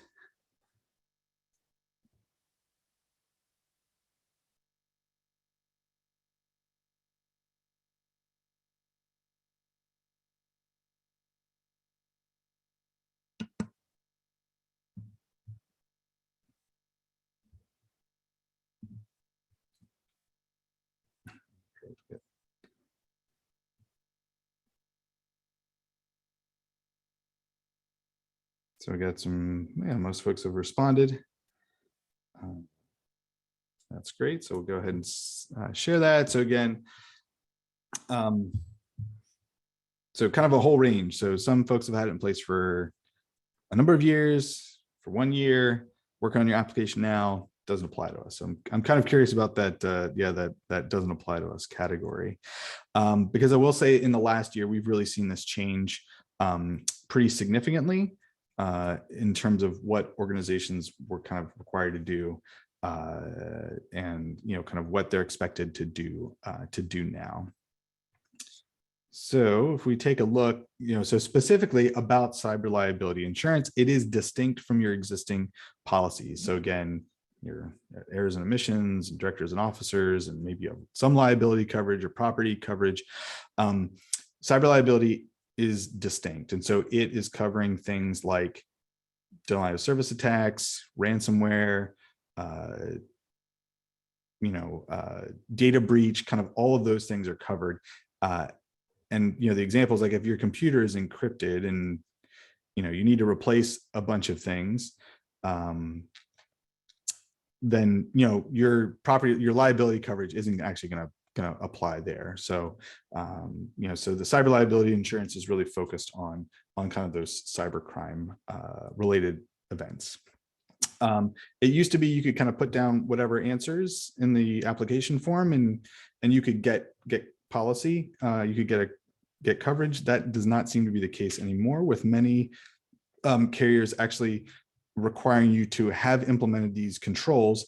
So we got some, most folks have responded. That's great. So we'll go ahead and share that. So again, so kind of a whole range. So some folks have had it in place for a number of years, for 1 year, working on your application now, doesn't apply to us. So I'm kind of curious about that. That doesn't apply to us category. Because I will say in the last year, we've really seen this change pretty significantly in terms of what organizations were kind of required to do, and kind of what they're expected to do now. So if we take a look, so specifically about cyber liability insurance, it is distinct from your existing policies. So again, your errors and omissions, directors and officers, and maybe some liability coverage or property coverage. Cyber liability is distinct. And so it is covering things like denial of service attacks, ransomware, data breach, kind of all of those things are covered. And the examples, like if your computer is encrypted and you need to replace a bunch of things, then your liability coverage isn't actually going to apply there. So so the cyber liability insurance is really focused on kind of those cybercrime related events. It used to be you could kind of put down whatever answers in the application form, and you could get policy, you could get coverage. That does not seem to be the case anymore, with many carriers actually requiring you to have implemented these controls.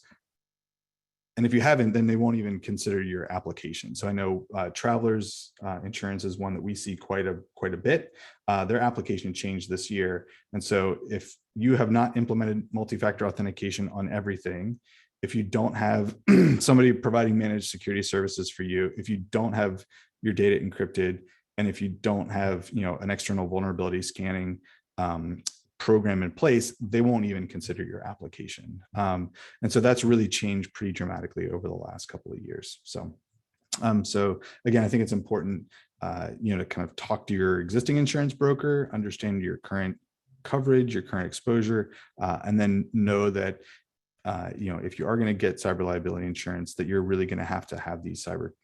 And if you haven't, then they won't even consider your application. So I know Travelers Insurance is one that we see quite a bit. Their application changed this year. And so if you have not implemented multi-factor authentication on everything, if you don't have somebody providing managed security services for you, if you don't have your data encrypted, and if you don't have an external vulnerability scanning program in place, they won't even consider your application. And so that's really changed pretty dramatically over the last couple of years. So again, I think it's important to kind of talk to your existing insurance broker, understand your current coverage, your current exposure, and then know that if you are going to get cyber liability insurance, that you're really going to have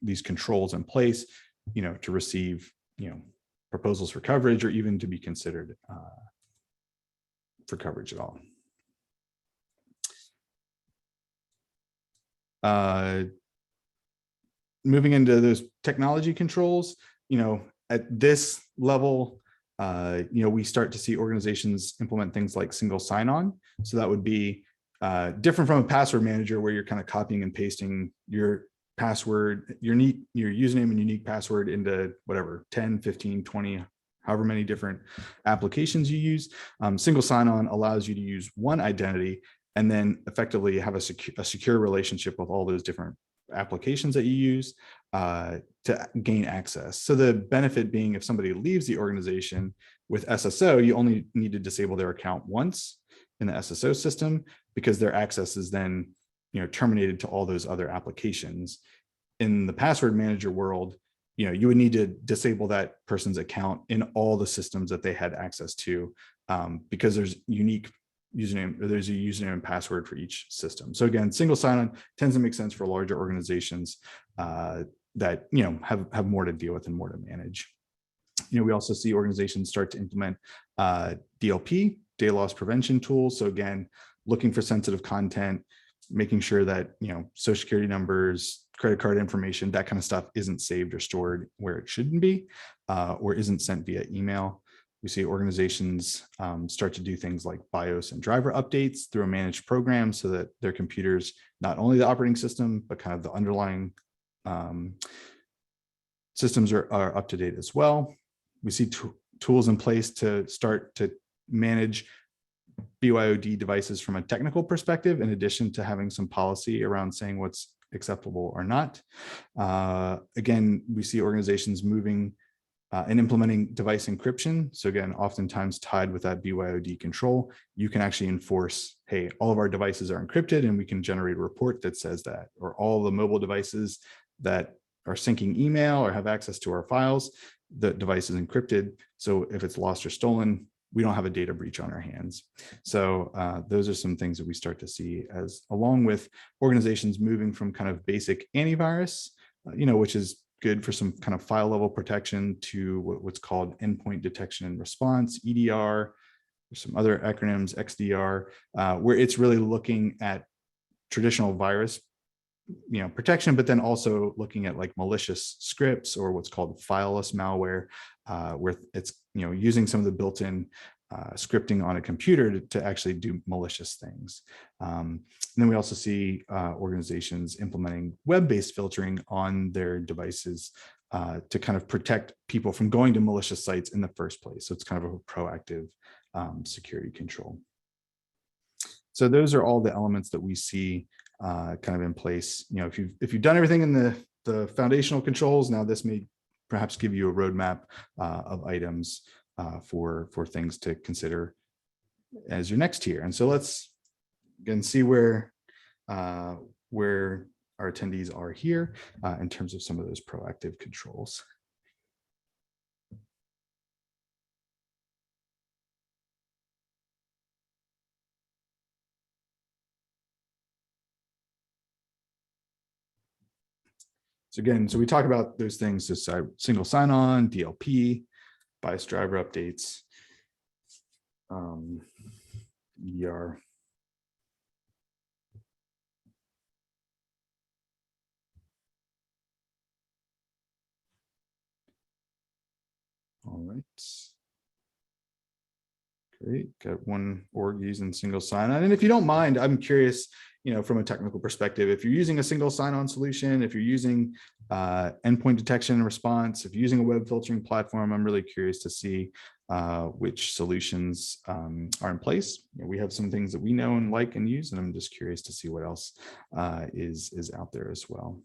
these controls in place, to receive, proposals for coverage, or even to be considered for coverage at all. Moving into those technology controls, at this level, we start to see organizations implement things like single sign-on. So that would be different from a password manager, where you're kind of copying and pasting your password, your username and unique password into whatever, 10, 15, 20, however many different applications you use. Single sign-on allows you to use one identity and then effectively have a secure relationship with all those different applications that you use to gain access. So the benefit being, if somebody leaves the organization with SSO, you only need to disable their account once in the SSO system, because their access is then terminated to all those other applications. In the password manager world, you would need to disable that person's account in all the systems that they had access to, because there's unique username, or there's a username and password for each system. So again, single sign-on tends to make sense for larger organizations that have more to deal with and more to manage. We also see organizations start to implement DLP, data loss prevention tools. So again, looking for sensitive content, making sure that social security numbers, credit card information, that kind of stuff isn't saved or stored where it shouldn't be, or isn't sent via email. We see organizations start to do things like BIOS and driver updates through a managed program, so that their computers, not only the operating system, but kind of the underlying systems are up to date as well. We see tools in place to start to manage BYOD devices from a technical perspective, in addition to having some policy around saying what's acceptable or not. Again, we see organizations moving and implementing device encryption. So again, oftentimes tied with that BYOD control, you can actually enforce, hey, all of our devices are encrypted, and we can generate a report that says that, or all the mobile devices that are syncing email or have access to our files, the device is encrypted. So if it's lost or stolen, we don't have a data breach on our hands. So those are some things that we start to see, as along with organizations moving from kind of basic antivirus, which is good for some kind of file level protection, to what's called endpoint detection and response, EDR, some other acronyms, XDR, where it's really looking at traditional virus protection, but then also looking at like malicious scripts, or what's called fileless malware, where it's using some of the built-in scripting on a computer to actually do malicious things. And then we also see organizations implementing web-based filtering on their devices to kind of protect people from going to malicious sites in the first place. So it's kind of a proactive security control. So those are all the elements that we see kind of in place. If you've done everything in the foundational controls, now this may perhaps give you a roadmap of items for things to consider as your next tier. And so let's again see where our attendees are here in terms of some of those proactive controls. So again, we talk about those things, so single sign-on, DLP, BIOS driver updates, EDR. All right. Great, got one org using single sign-on. And if you don't mind, I'm curious, from a technical perspective, if you're using a single sign-on solution, if you're using endpoint detection and response, if you're using a web filtering platform, I'm really curious to see which solutions are in place. We have some things that we know and like and use, and I'm just curious to see what else is out there as well.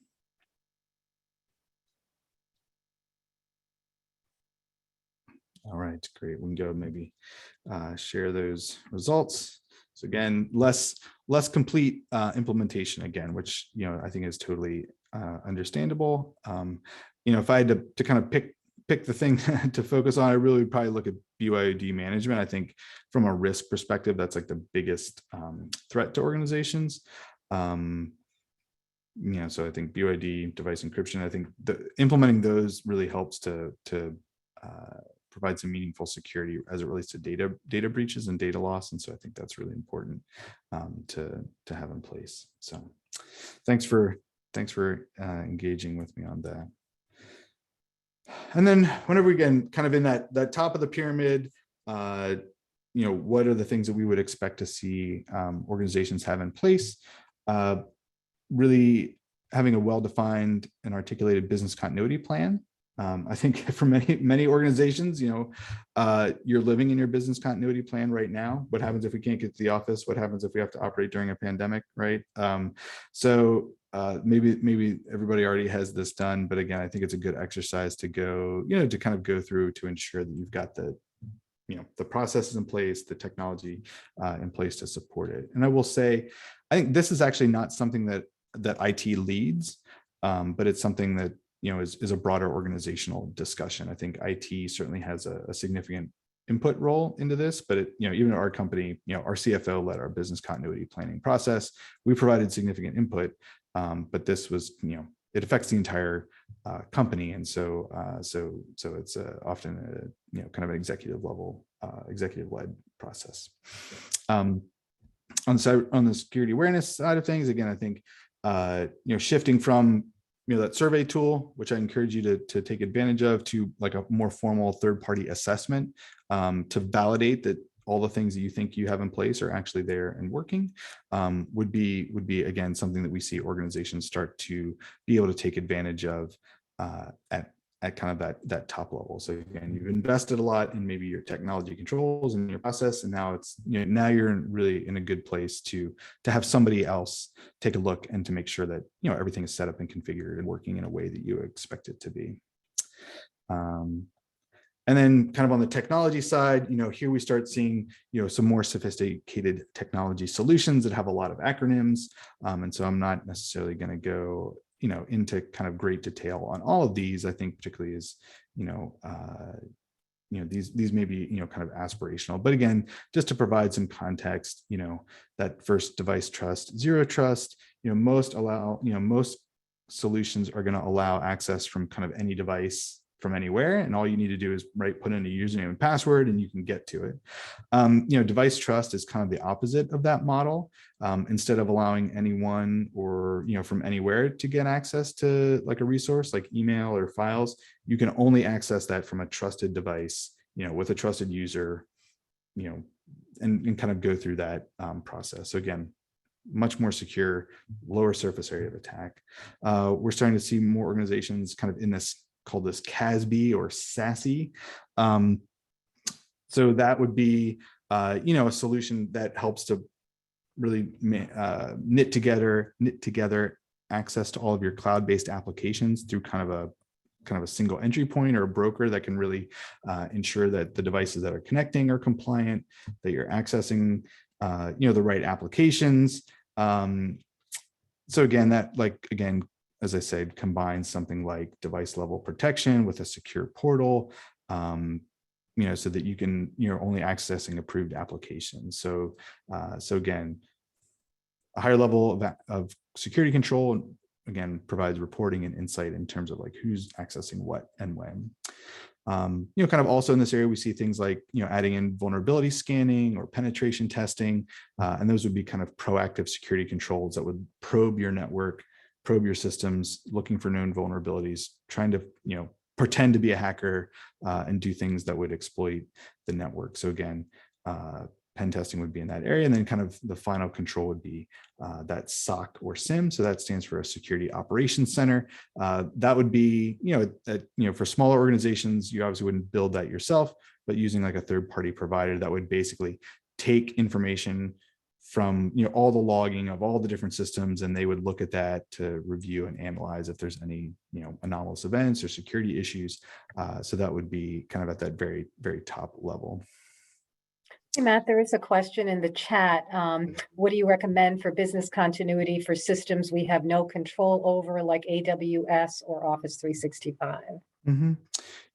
All right, great. We can go maybe share those results. So again, less complete implementation again, which I think is totally understandable. If I had to kind of pick the thing to focus on, I really would probably look at BYOD management. I think from a risk perspective, that's like the biggest threat to organizations. So I think BYOD, device encryption, I think implementing those really helps to provide some meaningful security as it relates to data breaches and data loss. And so I think that's really important to have in place. So thanks for engaging with me on that. And then whenever we get kind of in that top of the pyramid, what are the things that we would expect to see organizations have in place? Really having a well-defined and articulated business continuity plan. I think for many organizations, you're living in your business continuity plan right now. What happens if we can't get to the office? What happens if we have to operate during a pandemic, right? So maybe everybody already has this done, but again, I think it's a good exercise to go, to kind of go through to ensure that you've got the processes in place, the technology in place to support it. And I will say, I think this is actually not something that IT leads, but it's something that is a broader organizational discussion. I think IT certainly has a significant input role into this, but even our company, our CFO led our business continuity planning process. We provided significant input, but this was, it affects the entire company, and so it's often a kind of an executive level, executive led process. On the security awareness side of things, again, I think shifting from that survey tool, which I encourage you to take advantage of, to like a more formal third-party assessment to validate that all the things that you think you have in place are actually there and working, would be again something that we see organizations start to be able to take advantage of at kind of that top level. So again, you've invested a lot in maybe your technology controls and your process, and now it's now you're really in a good place to have somebody else take a look and to make sure that everything is set up and configured and working in a way that you expect it to be. And then kind of on the technology side, here we start seeing, some more sophisticated technology solutions that have a lot of acronyms. And so I'm not necessarily going to go, into kind of great detail on all of these. I think particularly is, these may be, kind of aspirational, but again, just to provide some context, that first, device trust, zero trust, most solutions are going to allow access from kind of any device from anywhere, and all you need to do is put in a username and password and you can get to it. Device trust is kind of the opposite of that model. Instead of allowing anyone or from anywhere to get access to like a resource like email or files, you can only access that from a trusted device, with a trusted user, and kind of go through that process. So again, much more secure, lower surface area of attack. We're starting to see more organizations kind of in this, called this CASB or SASE. So that would be, a solution that helps to really knit together access to all of your cloud-based applications through kind of a single entry point or a broker that can really ensure that the devices that are connecting are compliant, that you're accessing, the right applications. So again, as I said, combines something like device level protection with a secure portal, so that you can, only accessing approved applications. So again, a higher level of security control, again, provides reporting and insight in terms of like who's accessing what and when. Kind of also in this area, we see things like, adding in vulnerability scanning or penetration testing, and those would be kind of proactive security controls that would probe your network, probe your systems, looking for known vulnerabilities, trying to, pretend to be a hacker and do things that would exploit the network. So again, pen testing would be in that area. And then kind of the final control would be that SOC or SIM. So that stands for a Security Operations Center. That would be, for smaller organizations, you obviously wouldn't build that yourself, but using like a third-party provider that would basically take information from all the logging of all the different systems, and they would look at that to review and analyze if there's any anomalous events or security issues. So that would be kind of at that very, very top level. Hey, Matt, there is a question in the chat. What do you recommend for business continuity for systems we have no control over, like AWS or Office 365? Mm-hmm.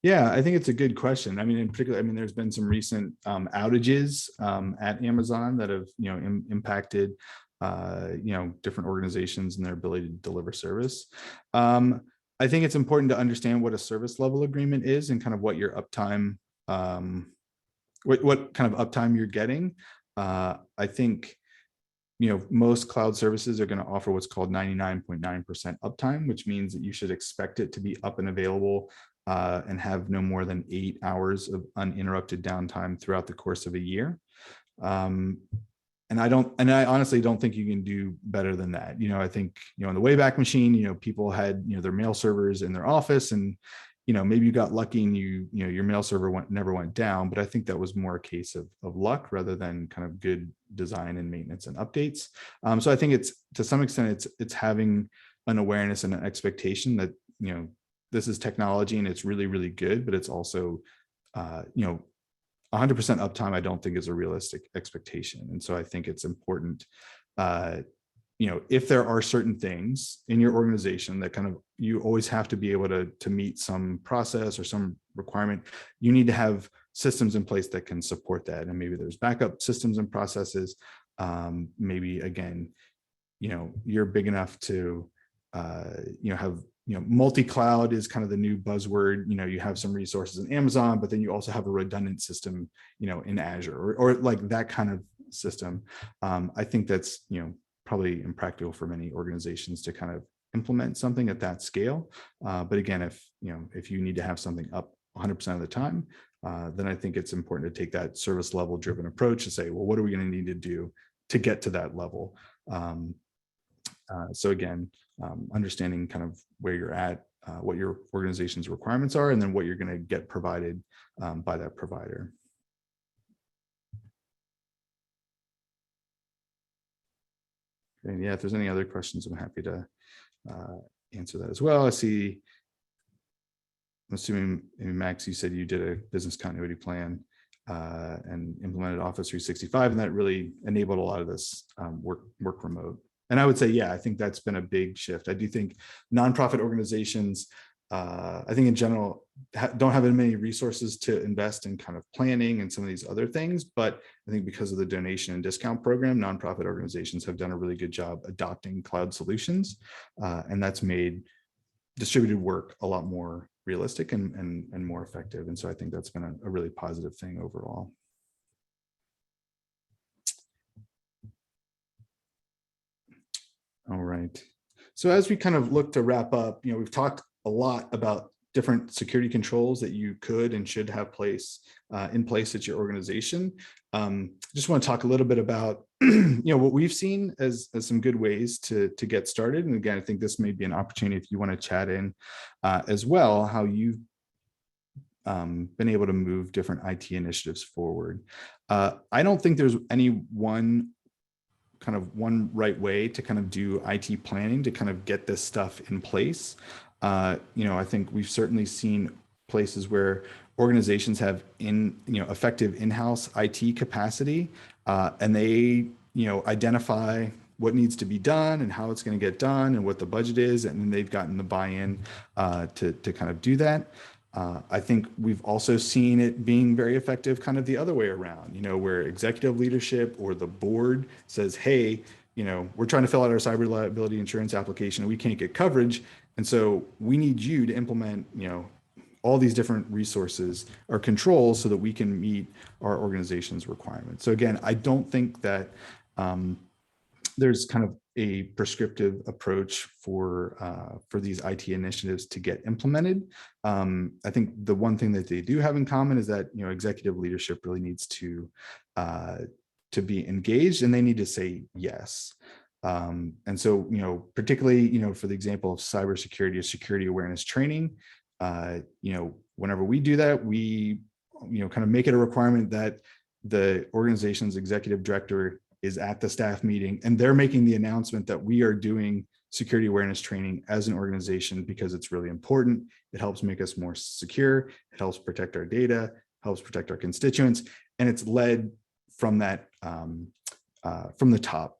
Yeah, I think it's a good question. I mean, in particular, there's been some recent outages at Amazon that have, impacted, different organizations and their ability to deliver service. I think it's important to understand what a service level agreement is and kind of what your uptime, what kind of uptime you're getting. I think, most cloud services are going to offer what's called 99.9% uptime, which means that you should expect it to be up and available and have no more than 8 hours of uninterrupted downtime throughout the course of a year. And I honestly don't think you can do better than that. I think, in the Wayback Machine, people had, their mail servers in their office, and, maybe you got lucky and your mail server never went down, but I think that was more a case of luck rather than kind of good design and maintenance and updates. So I think it's, to some extent, it's having an awareness and an expectation that, this is technology and it's really, really good, but it's also, 100% uptime, I don't think is a realistic expectation. And so I think it's important, if there are certain things in your organization that kind of, you always have to be able to meet some process or some requirement, you need to have systems in place that can support that. And maybe there's backup systems and processes. Maybe again, you're big enough to, have, multi-cloud is kind of the new buzzword. You have some resources in Amazon, but then you also have a redundant system, in Azure or like that kind of system. I think that's, probably impractical for many organizations to kind of implement something at that scale. But again, if you need to have something up 100% of the time, then I think it's important to take that service level driven approach to say, well, what are we going to need to do to get to that level? So again, understanding kind of where you're at, what your organization's requirements are, and then what you're going to get provided by that provider. And yeah, if there's any other questions, I'm happy to answer that as well. I'm assuming, Max, you said you did a business continuity plan and implemented Office 365, and that really enabled a lot of this work remote. And I would say, yeah, I think that's been a big shift. I do think nonprofit organizations, I think in general, don't have as many resources to invest in kind of planning and some of these other things. But I think because of the donation and discount program, nonprofit organizations have done a really good job adopting cloud solutions. And that's made distributed work a lot more realistic and more effective. And so I think that's been a really positive thing overall. All right. So as we kind of look to wrap up, we've talked a lot about different security controls that you could and should have in place at your organization. Just want to talk a little bit about what we've seen as some good ways to get started. And again, I think this may be an opportunity if you want to chat in as well, how you've been able to move different IT initiatives forward. I don't think there's any one right way to kind of do IT planning to kind of get this stuff in place. I think we've certainly seen places where organizations have effective in-house IT capacity, and they identify what needs to be done and how it's going to get done and what the budget is, and then they've gotten the buy-in to kind of do that. I think we've also seen it being very effective kind of the other way around, where executive leadership or the board says, hey, we're trying to fill out our cyber liability insurance application and we can't get coverage. And so we need you to implement, all these different resources or controls so that we can meet our organization's requirements. So again, I don't think that there's kind of a prescriptive approach for these IT initiatives to get implemented. I think the one thing that they do have in common is that executive leadership really needs to be engaged, and they need to say yes. And so particularly for the example of cybersecurity or security awareness training, whenever we do that, we kind of make it a requirement that the organization's executive director is at the staff meeting and they're making the announcement that we are doing security awareness training as an organization because it's really important. It helps make us more secure. It helps protect our data, helps protect our constituents. And it's led from that, from the top,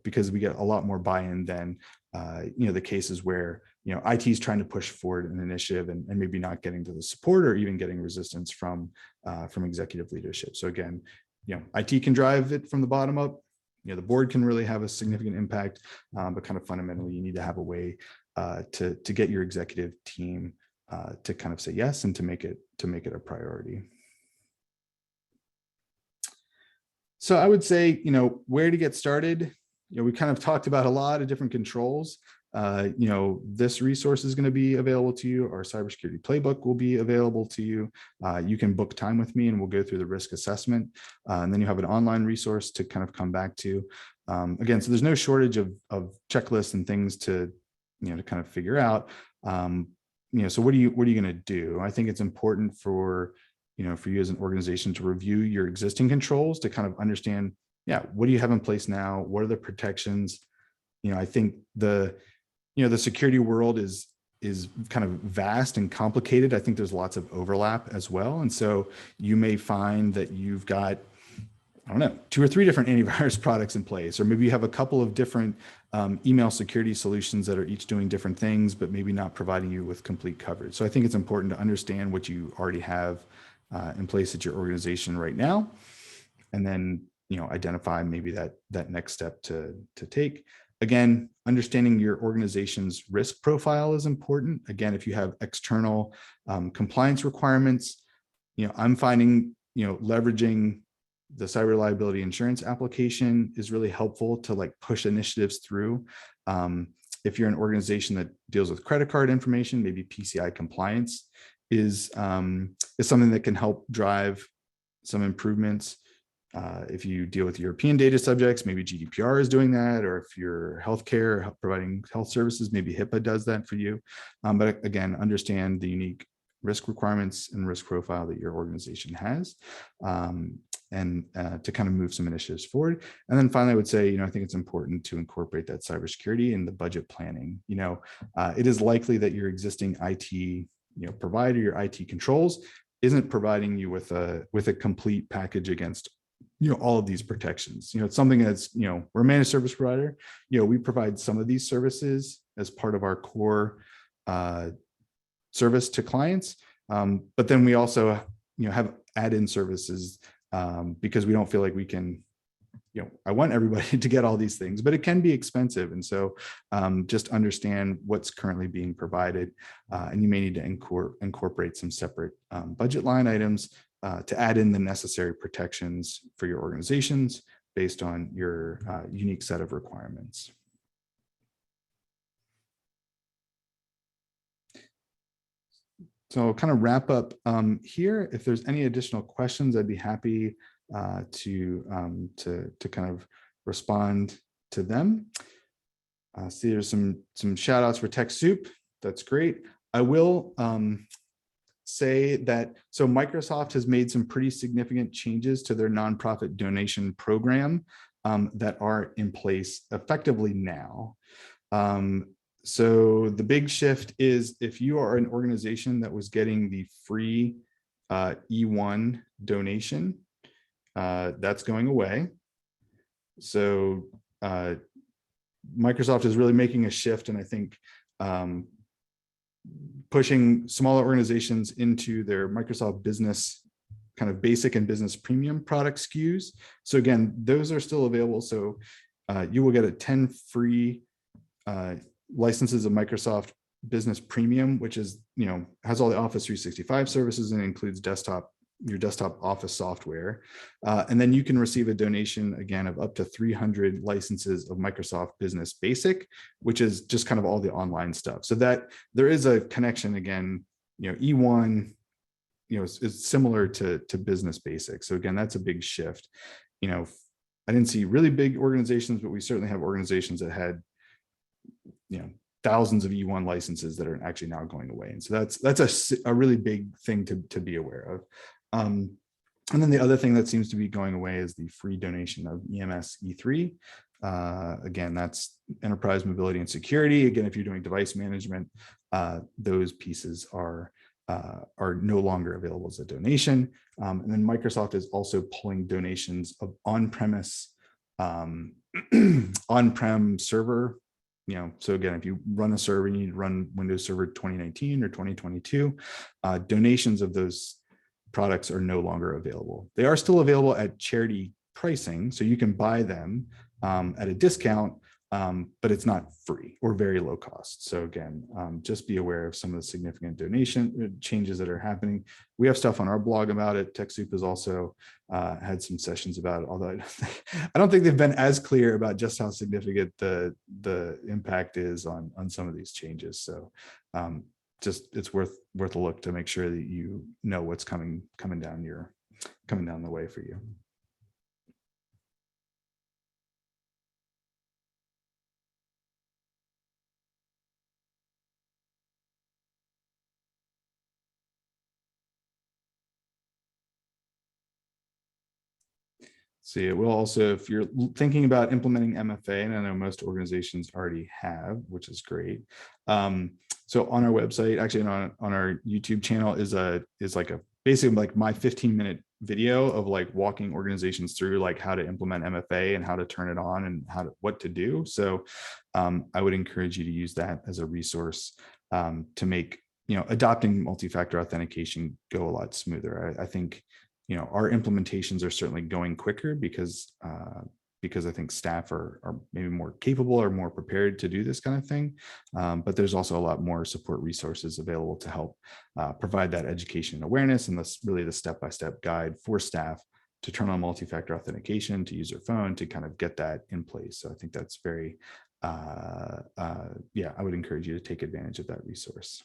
because we get a lot more buy-in than, the cases where, IT is trying to push forward an initiative and maybe not getting to the support or even getting resistance from executive leadership. So again, IT can drive it from the bottom up. The board can really have a significant impact, but kind of fundamentally, you need to have a way to get your executive team to kind of say yes and to make it a priority. So I would say, where to get started. We kind of talked about a lot of different controls. This resource is going to be available to you. Our cybersecurity playbook will be available to you. You can book time with me and we'll go through the risk assessment. And then you have an online resource to kind of come back to. Again, so there's no shortage of checklists and things to kind of figure out. so what are you going to do? I think it's important for, for you as an organization to review your existing controls to kind of understand, yeah, what do you have in place now? What are the protections? I think the security world is kind of vast and complicated. I think there's lots of overlap as well. And so you may find that you've got, I don't know, 2 or 3 different antivirus products in place, or maybe you have a couple of different email security solutions that are each doing different things, but maybe not providing you with complete coverage. So I think it's important to understand what you already have in place at your organization right now, and then identify maybe that next step to take. Again, understanding your organization's risk profile is important. Again, if you have external compliance requirements, I'm finding leveraging the cyber liability insurance application is really helpful to like push initiatives through. If you're an organization that deals with credit card information, maybe PCI compliance is something that can help drive some improvements. If you deal with European data subjects, maybe GDPR is doing that, or if you're healthcare providing health services, maybe HIPAA does that for you. But again, understand the unique risk requirements and risk profile that your organization has, and to kind of move some initiatives forward. And then finally, I would say, I think it's important to incorporate that cybersecurity in the budget planning. It is likely that your existing IT provider, your IT controls, isn't providing you with a complete package against all of these protections. It's something that's, we're a managed service provider. We provide some of these services as part of our core service to clients. But then we also, have add-in services because we don't feel like we can, I want everybody to get all these things, but it can be expensive. And so just understand what's currently being provided. And you may need to incorporate some separate budget line items to add in the necessary protections for your organizations based on your unique set of requirements. So I'll kind of wrap up here. If there's any additional questions, I'd be happy to kind of respond to them. See, there's some shout outs for TechSoup. That's great. I will say that, so Microsoft has made some pretty significant changes to their nonprofit donation program that are in place effectively now. So the big shift is if you are an organization that was getting the free E1 donation, that's going away. So Microsoft is really making a shift, and I think pushing smaller organizations into their Microsoft Business kind of basic and business premium product SKUs. So again, those are still available. So you will get a 10 free licenses of Microsoft Business Premium, which is, has all the Office 365 services and includes your desktop Office software. And then you can receive a donation again of up to 300 licenses of Microsoft Business Basic, which is just kind of all the online stuff. So that there is a connection again, E1, is similar to Business Basic. So again, that's a big shift. I didn't see really big organizations, but we certainly have organizations that had, thousands of E1 licenses that are actually now going away. And so that's a really big thing to be aware of. And then the other thing that seems to be going away is the free donation of EMS E3. Again, that's enterprise mobility and security. Again, if you're doing device management, those pieces are no longer available as a donation. And then Microsoft is also pulling donations of on-premise, on-prem server. So again, if you run a server, you need to run Windows Server 2019 or 2022, donations of those products are no longer available. They are still available at charity pricing, so you can buy them at a discount, but it's not free or very low cost. So again, just be aware of some of the significant donation changes that are happening. We have stuff on our blog about it. TechSoup has also had some sessions about it, although I don't think they've been as clear about just how significant the impact is on some of these changes. So just it's worth a look to make sure that you know what's coming down the way for you. see it. We'll also, if you're thinking about implementing MFA, and I know most organizations already have, which is great. So on our website, actually on our YouTube channel is like a basically like my 15-minute video of like walking organizations through like how to implement MFA and how to turn it on and what to do. So I would encourage you to use that as a resource to make, adopting multi-factor authentication go a lot smoother. I think, our implementations are certainly going quicker because I think staff are maybe more capable or more prepared to do this kind of thing. But there's also a lot more support resources available to help provide that education and awareness, and that's really the step-by-step guide for staff to turn on multi-factor authentication, to use their phone, to kind of get that in place. So I think that's very, yeah, I would encourage you to take advantage of that resource.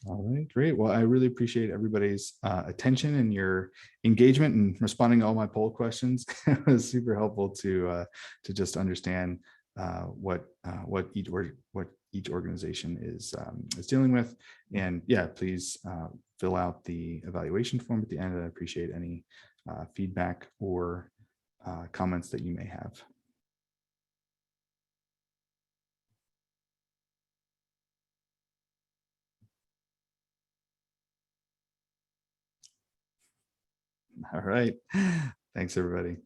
All right, great. Well, I really appreciate everybody's attention and your engagement and responding to all my poll questions. It was super helpful to just understand what each organization is dealing with. And yeah, please fill out the evaluation form at the end. I appreciate any feedback or comments that you may have. All right. Thanks, everybody.